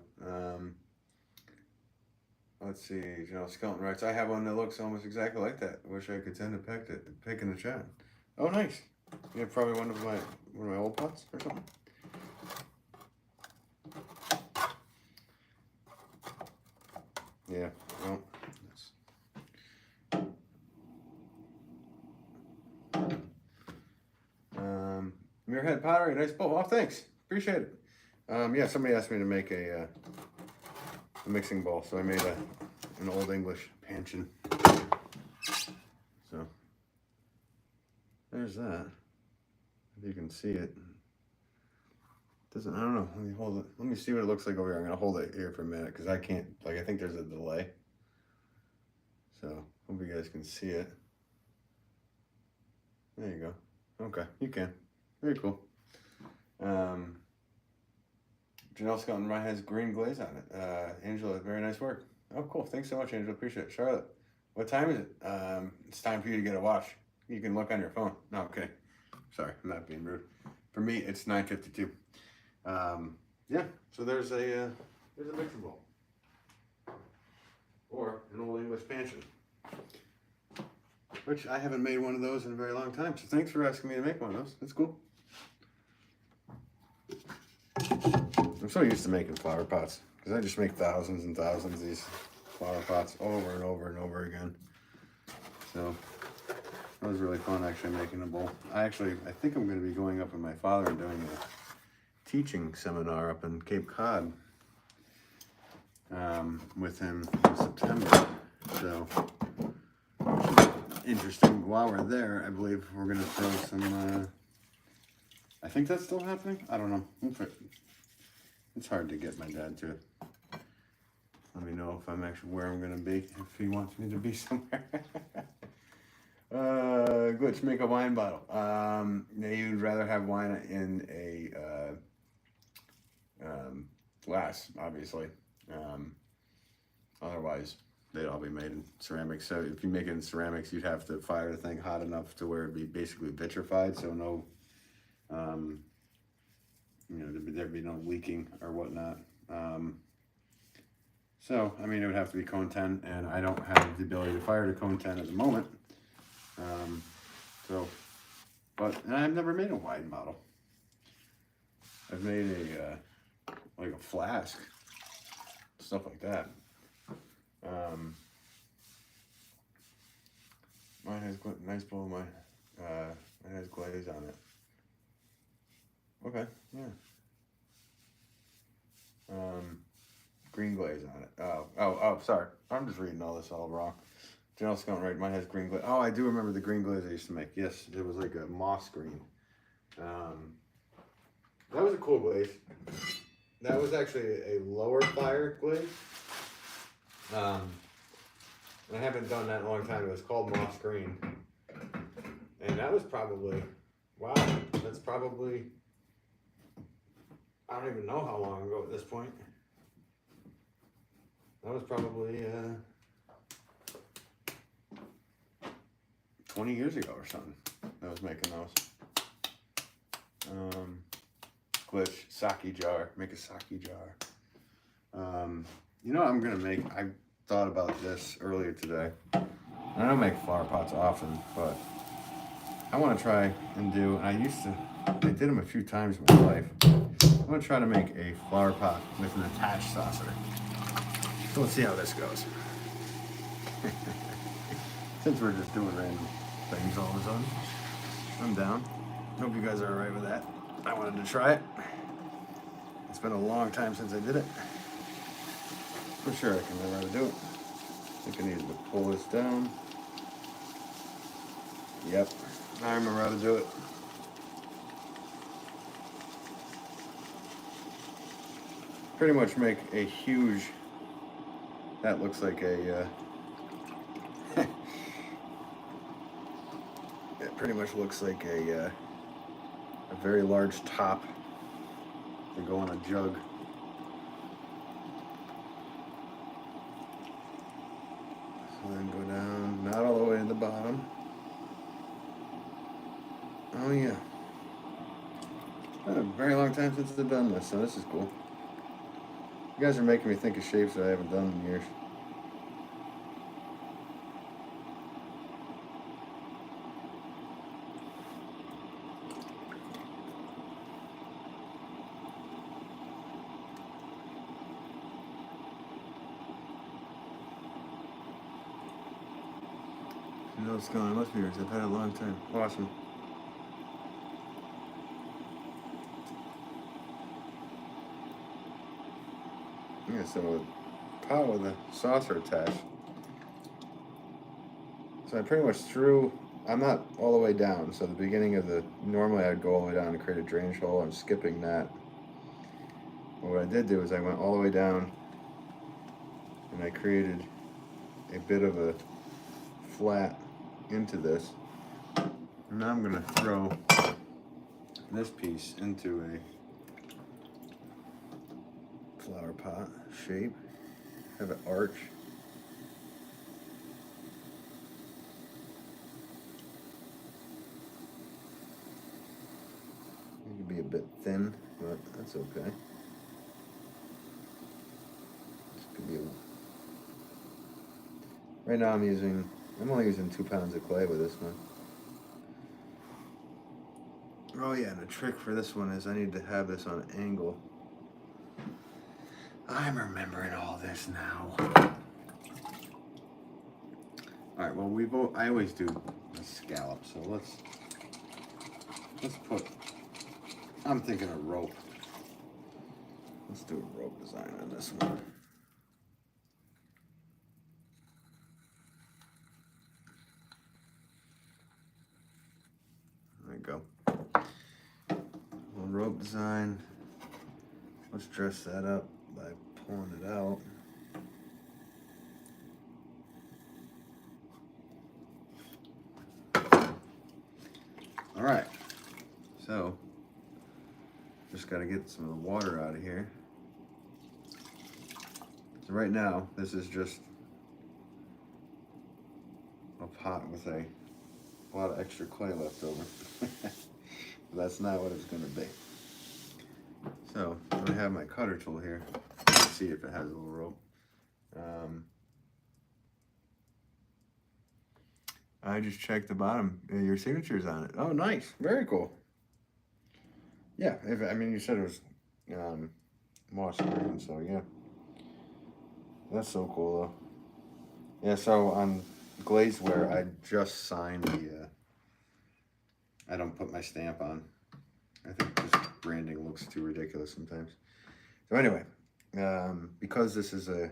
Let's see. Skeleton writes, I have one that looks almost exactly like that. Wish I could send a pic in the chat. Oh, nice. You have probably one of my old pots or something. Yeah. Well. Muirhead Pottery, nice bowl. Oh, thanks. Appreciate it. Yeah, somebody asked me to make a mixing bowl, so I made an Old English panchion. So there's that. If you can see it. Doesn't, I don't know. Let me hold it. Let me see what it looks like over here. I'm gonna hold it here for a minute because I can't. Like, I think there's a delay. So hope you guys can see it. There you go. Okay, you can. Very cool. Janelle Skelton mine has green glaze on it. Angela, very nice work. Oh, cool. Thanks so much, Angela. Appreciate it. Charlotte, what time is it? It's time for you to get a watch. You can look on your phone. No, okay. Sorry, I'm not being rude. For me, it's 9:52. Yeah. So there's a mixing bowl or an Old English panchion, which I haven't made one of those in a very long time. So thanks for asking me to make one of those. That's cool. I'm so used to making flower pots because I just make thousands and thousands of these flower pots over and over and over again. So that was really fun actually making a bowl. I think I'm going to be going up with my father and doing a teaching seminar up in Cape Cod with him in September. So interesting. While we're there, I believe we're going to throw some. I think that's still happening. I don't know. It's hard to get my dad to let me know if I'm actually where I'm going to be, if he wants me to be somewhere. Glitch, make a wine bottle. You'd rather have wine in a glass, obviously. Otherwise, they'd all be made in ceramics. So if you make it in ceramics, you'd have to fire the thing hot enough to where it'd be basically vitrified, so no, there'd be no leaking or whatnot. So, I mean, it would have to be cone 10, and I don't have the ability to fire to cone 10 at the moment. And I've never made a wine bottle. I've made like a flask, stuff like that. Mine has nice bowl. Mine has glaze on it. Okay, yeah. Green glaze on it. Oh, sorry. I'm just reading all this all wrong. Janelle Scott, right? Mine has green glaze. Oh, I do remember the green glaze I used to make. Yes, it was like a moss green. That was a cool glaze. That was actually a lower fire glaze. I haven't done that in a long time. It was called moss green. And that was probably, wow, that's probably, I don't even know how long ago at this point. That was probably 20 years ago or something. I was making those. Glitch, sake jar, make a sake jar. You know what I'm gonna make? I thought about this earlier today. I don't make flower pots often, but I want to try and do, and I did them a few times in my life. I want to try to make a flower pot with an attached saucer. So let's see how this goes. Since we're just doing random things all of a sudden, I'm down. Hope you guys are alright with that. I wanted to try it. It's been a long time since I did it. I'm sure I can remember how to do it. I think I needed to pull this down. Yep, I remember how to do it. Pretty much make a huge, that looks like a, it pretty much looks like a very large top to go on a jug. So then go down, not all the way to the bottom. Oh yeah. It's been a very long time since I've done this, so this is cool. You guys are making me think of shapes that I haven't done in years. You know what's going on? It must be yours. I've had it a long time. Awesome. Yeah, so a pot with a saucer attached. So I pretty much threw, I'm not all the way down, so the beginning of the, normally I'd go all the way down and create a drainage hole. I'm skipping that. But what I did do is I went all the way down and I created a bit of a flat into this. And now I'm going to throw this piece into a flower pot shape, have an arch. It could be a bit thin, but that's okay. This could be right now I'm only using 2 pounds of clay with this one. Oh yeah, and the trick for this one is I need to have this on an angle. I'm remembering all this now. Alright, well I always do a scallop, so let's put, I'm thinking a rope. Let's do a rope design on this one. There we go. Well, rope design. Let's dress that up by pulling it out. All right, so just got to get some of the water out of here. So right now, this is just a pot with a lot of extra clay left over. But that's not what it's going to be. So I'm going to have my cutter tool here. Let's see if it has a little rope. I just checked the bottom. Your signature's on it. Oh, nice. Very cool. Yeah, I mean, you said it was moss green, so yeah. That's so cool, though. Yeah, so on glazeware, I just signed the, I don't put my stamp on. I think this branding looks too ridiculous sometimes. So anyway, because this is a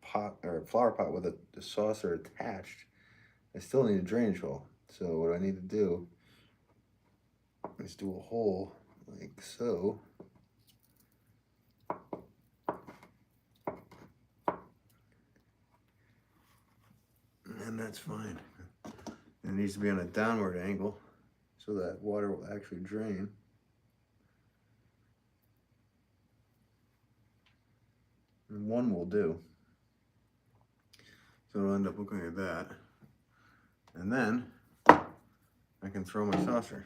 pot or a flower pot with a saucer attached, I still need a drainage hole. So what I need to do is do a hole like so. And that's fine. It needs to be on a downward angle so that water will actually drain. And one will do. So it'll end up looking like that. And then I can throw my saucer.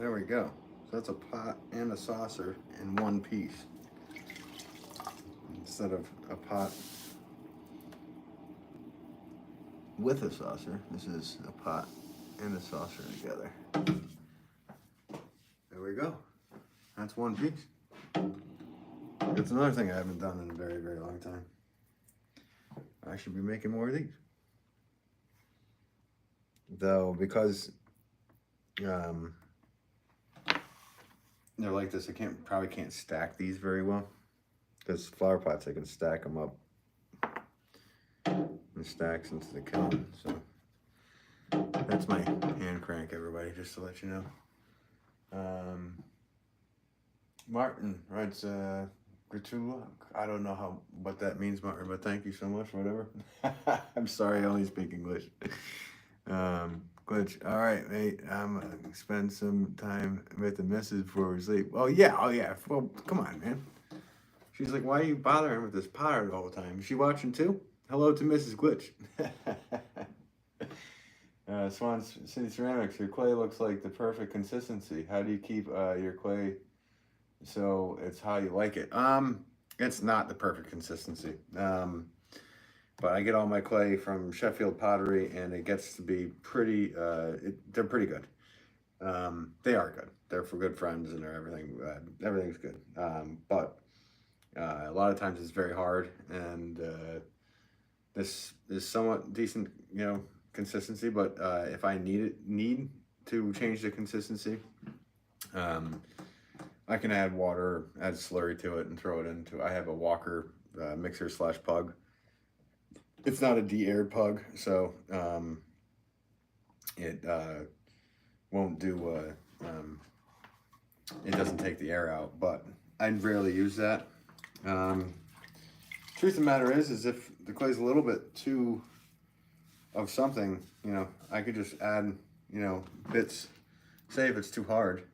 there we go. So that's a pot and a saucer in one piece. Instead of a pot with a saucer, this is a pot and a saucer together. There we go. That's one piece. That's another thing I haven't done in a very, very long time. I should be making more of these. Though, because they're like this, I probably can't stack these very well. Because flower pots, I can stack them up in stacks into the kiln. So that's my hand crank, everybody, just to let you know. Martin writes, Gratula. I don't know what that means, Martin, but thank you so much, whatever. I'm sorry, I only speak English. Glitch. All right, mate. I'm gonna spend some time with the missus before we sleep. Oh yeah. Well, come on, man. She's like, why are you bothering with this Potter all the time? Is she watching too? Hello to Mrs. Glitch. Swan City Ceramics. Your clay looks like the perfect consistency. How do you keep your clay so it's how you like it? It's not the perfect consistency. But I get all my clay from Sheffield Pottery, and it gets to be pretty, they're pretty good. They are good. They're for good friends, and they're everything, everything's good. But a lot of times it's very hard, and this is somewhat decent, consistency, but if I need to change the consistency, I can add water, add slurry to it, and throw it into, I have a Walker mixer / pug. It's not a de-aired pug, so it won't do, it doesn't take the air out, but I rarely use that. Truth of the matter is if the clay's a little bit too of something, I could just add, bits. Say if it's too hard,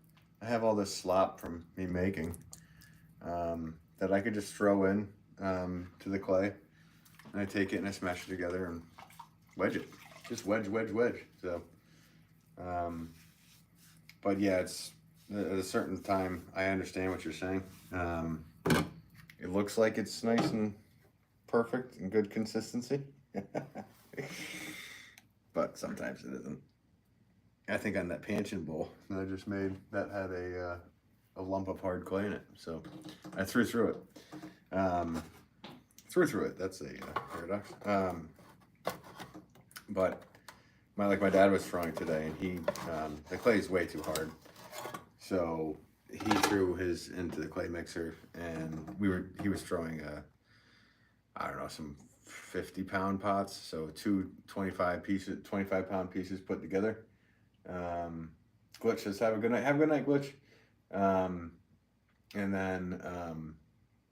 I have all this slop from me making that I could just throw in to the clay. And I take it and I smash it together and wedge it. Just wedge. So, but yeah, it's at a certain time, I understand what you're saying. It looks like it's nice and perfect and good consistency. But sometimes it isn't. I think on that pansion bowl that I just made, that had a lump of hard clay in it. So I threw through it. That's a paradox. But my dad was throwing today, and he the clay is way too hard, so he threw his into the clay mixer, and he was throwing I don't know, some 50-pound pots, so two 25-pound pieces put together. Glitch says, have a good night, Glitch. And then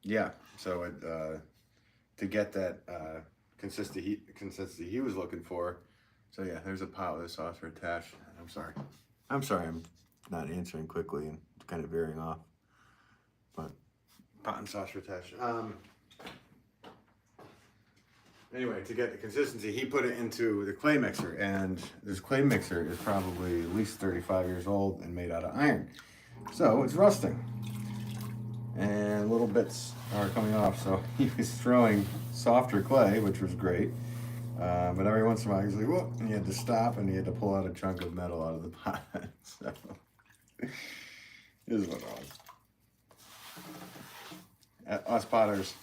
yeah, so it to get that consistency he was looking for. So yeah, there's a pot with a saucer attached. I'm sorry I'm not answering quickly and kind of veering off, but pot and saucer attached. Anyway, to get the consistency, he put it into the clay mixer, and this clay mixer is probably at least 35 years old and made out of iron, so it's rusting and little bits are coming off. So he was throwing softer clay, which was great, but every once in a while he's like, whoop, and he had to stop and he had to pull out a chunk of metal out of the pot. So this is what it was. Us potters,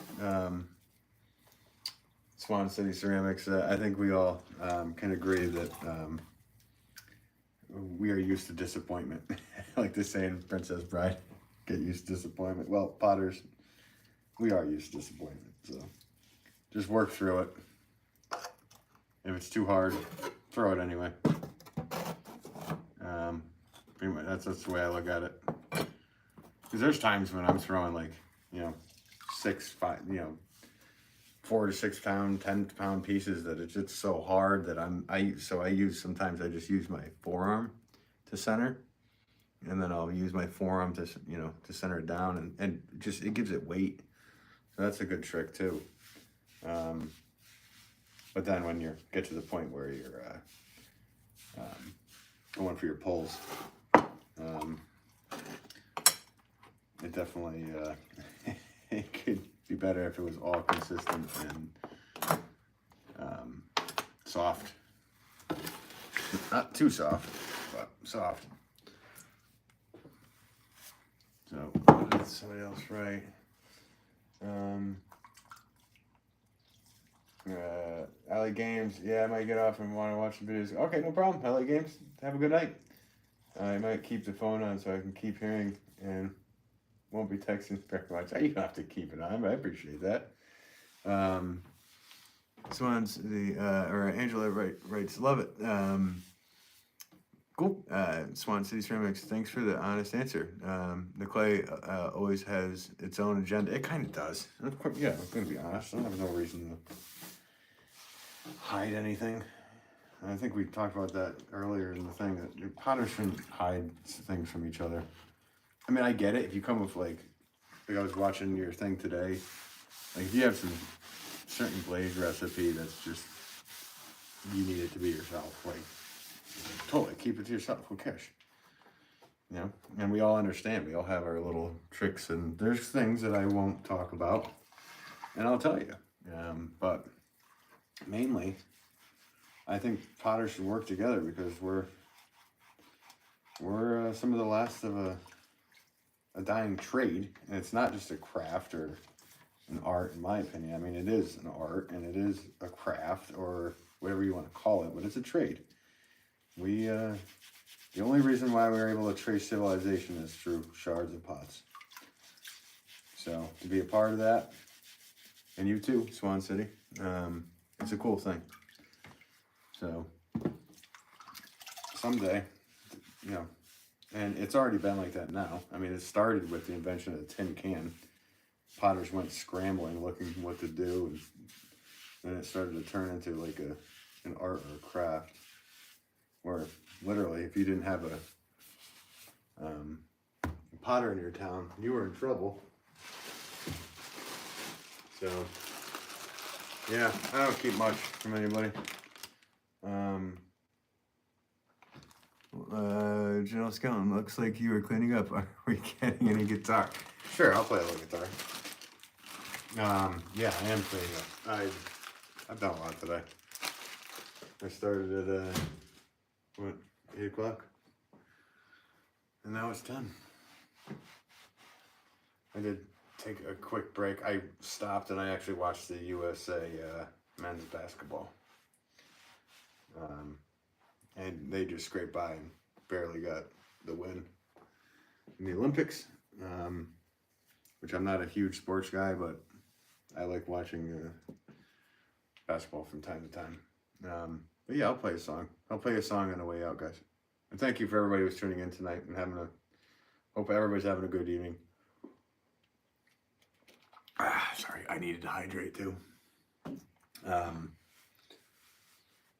Swan City Ceramics, I think we all can agree that we are used to disappointment. Like they say in Princess Bride, get used to disappointment. Well, potters, we are used to disappointment, so just work through it. If it's too hard, throw it anyway. Pretty much, that's the way I look at it. Because there's times when I'm throwing like, 4 to 6 pound, 10-pound pieces that it's just so hard that sometimes I just use my forearm to center, and then I'll use my forearm to to center it down, and just it gives it weight. So that's a good trick too. But then when you get to the point where you're going for your pulls, It definitely it could be better if it was all consistent and soft. Not too soft, but soft. So what did somebody else write? LA Games, yeah, I might get off and want to watch the videos. Okay, no problem. LA Games, have a good night. I might keep the phone on so I can keep hearing and won't be texting very much. You don't have to keep it on, but I appreciate that. Swans, or Angela writes, love it. Cool. Swan City Ceramics, thanks for the honest answer. The clay always has its own agenda. It kind of does. Yeah, I'm going to be honest. I don't have no reason to hide anything. I think we talked about that earlier in the thing, that potters shouldn't hide things from each other. I mean, I get it. If you come with, like I was watching your thing today, like if you have some certain glaze recipe that's just, you need it to be yourself, like, totally keep it to yourself. Who cares? You know, and we all understand. We all have our little tricks, and there's things that I won't talk about, and I'll tell you. But mainly, I think potters should work together because we're some of the last of a dying trade, and it's not just a craft or an art, in my opinion. I mean, it is an art and it is a craft or whatever you want to call it, but it's a trade. The only reason why we were able to trace civilization is through shards of pots. So to be a part of that, and you too, Swan City, it's a cool thing. So someday, you know, and it's already been like that now. I mean, it started with the invention of the tin can. Potters went scrambling, looking what to do, and then it started to turn into like an art or a craft. Or literally, if you didn't have a potter in your town, you were in trouble. So, yeah, I don't keep much from anybody. General Skellin, looks like you were cleaning up. Are we getting any guitar? Sure, I'll play a little guitar. Yeah, I am cleaning up. I've done a lot today. I started at 8 o'clock? And now it's 10. I did take a quick break. I stopped and I actually watched the USA men's basketball. And they just scraped by and barely got the win in the Olympics. Which I'm not a huge sports guy, but I like watching basketball from time to time. But yeah, I'll play a song. I'll play a song on the way out, guys. And thank you for everybody who's tuning in tonight and hope everybody's having a good evening. Sorry, I needed to hydrate too.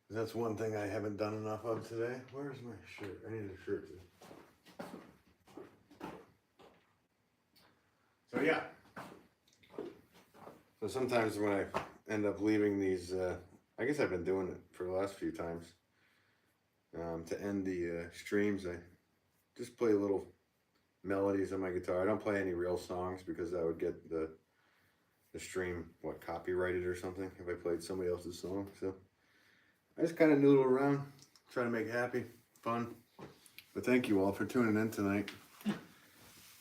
That's one thing I haven't done enough of today. Where's my shirt? I need a shirt too. So yeah. So sometimes when I end up leaving these, I guess I've been doing it for the last few times. To end the streams, I just play little melodies on my guitar. I don't play any real songs because that would get the stream, copyrighted or something if I played somebody else's song. So I just kind of noodle around, try to make it happy, fun. But thank you all for tuning in tonight.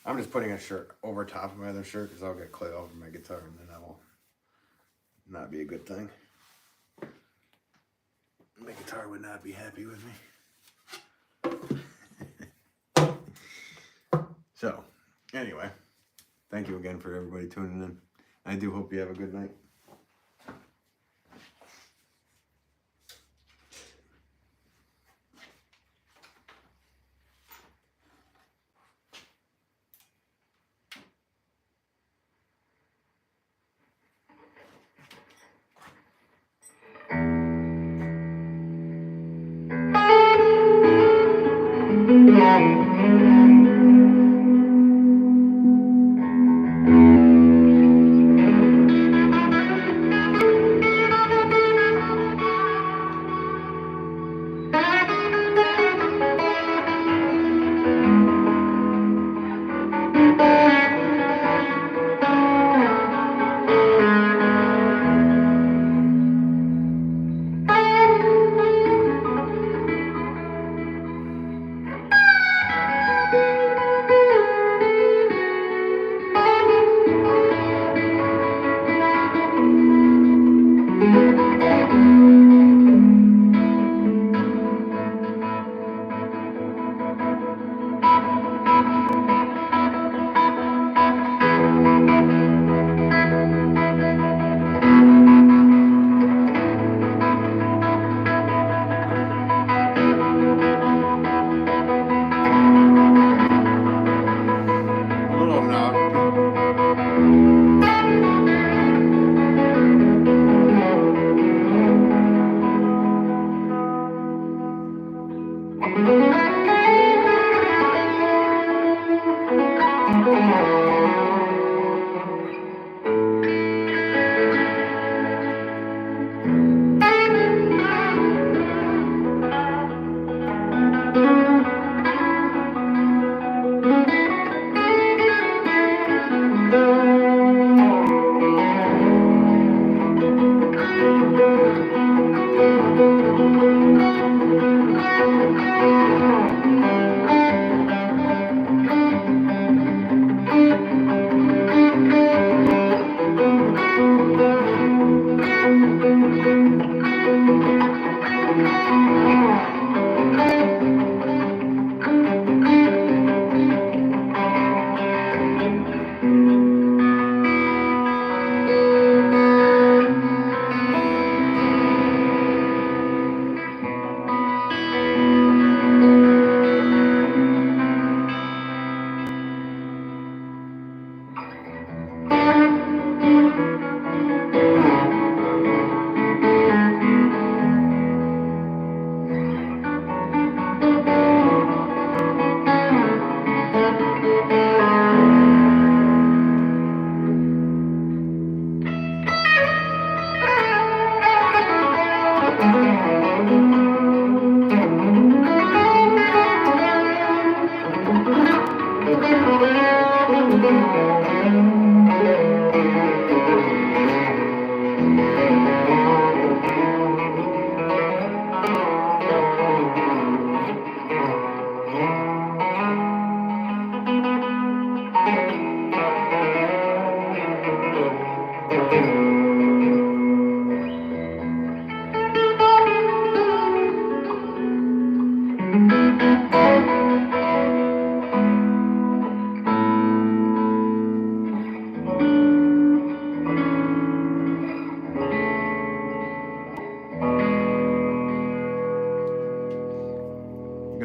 I'm just putting a shirt over top of my other shirt because I'll get clay over my guitar and then that will not be a good thing. My guitar would not be happy with me. So, anyway, thank you again for everybody tuning in. I do hope you have a good night.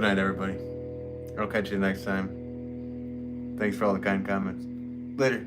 night, everybody. I'll catch you next time. Thanks for all the kind comments. Later.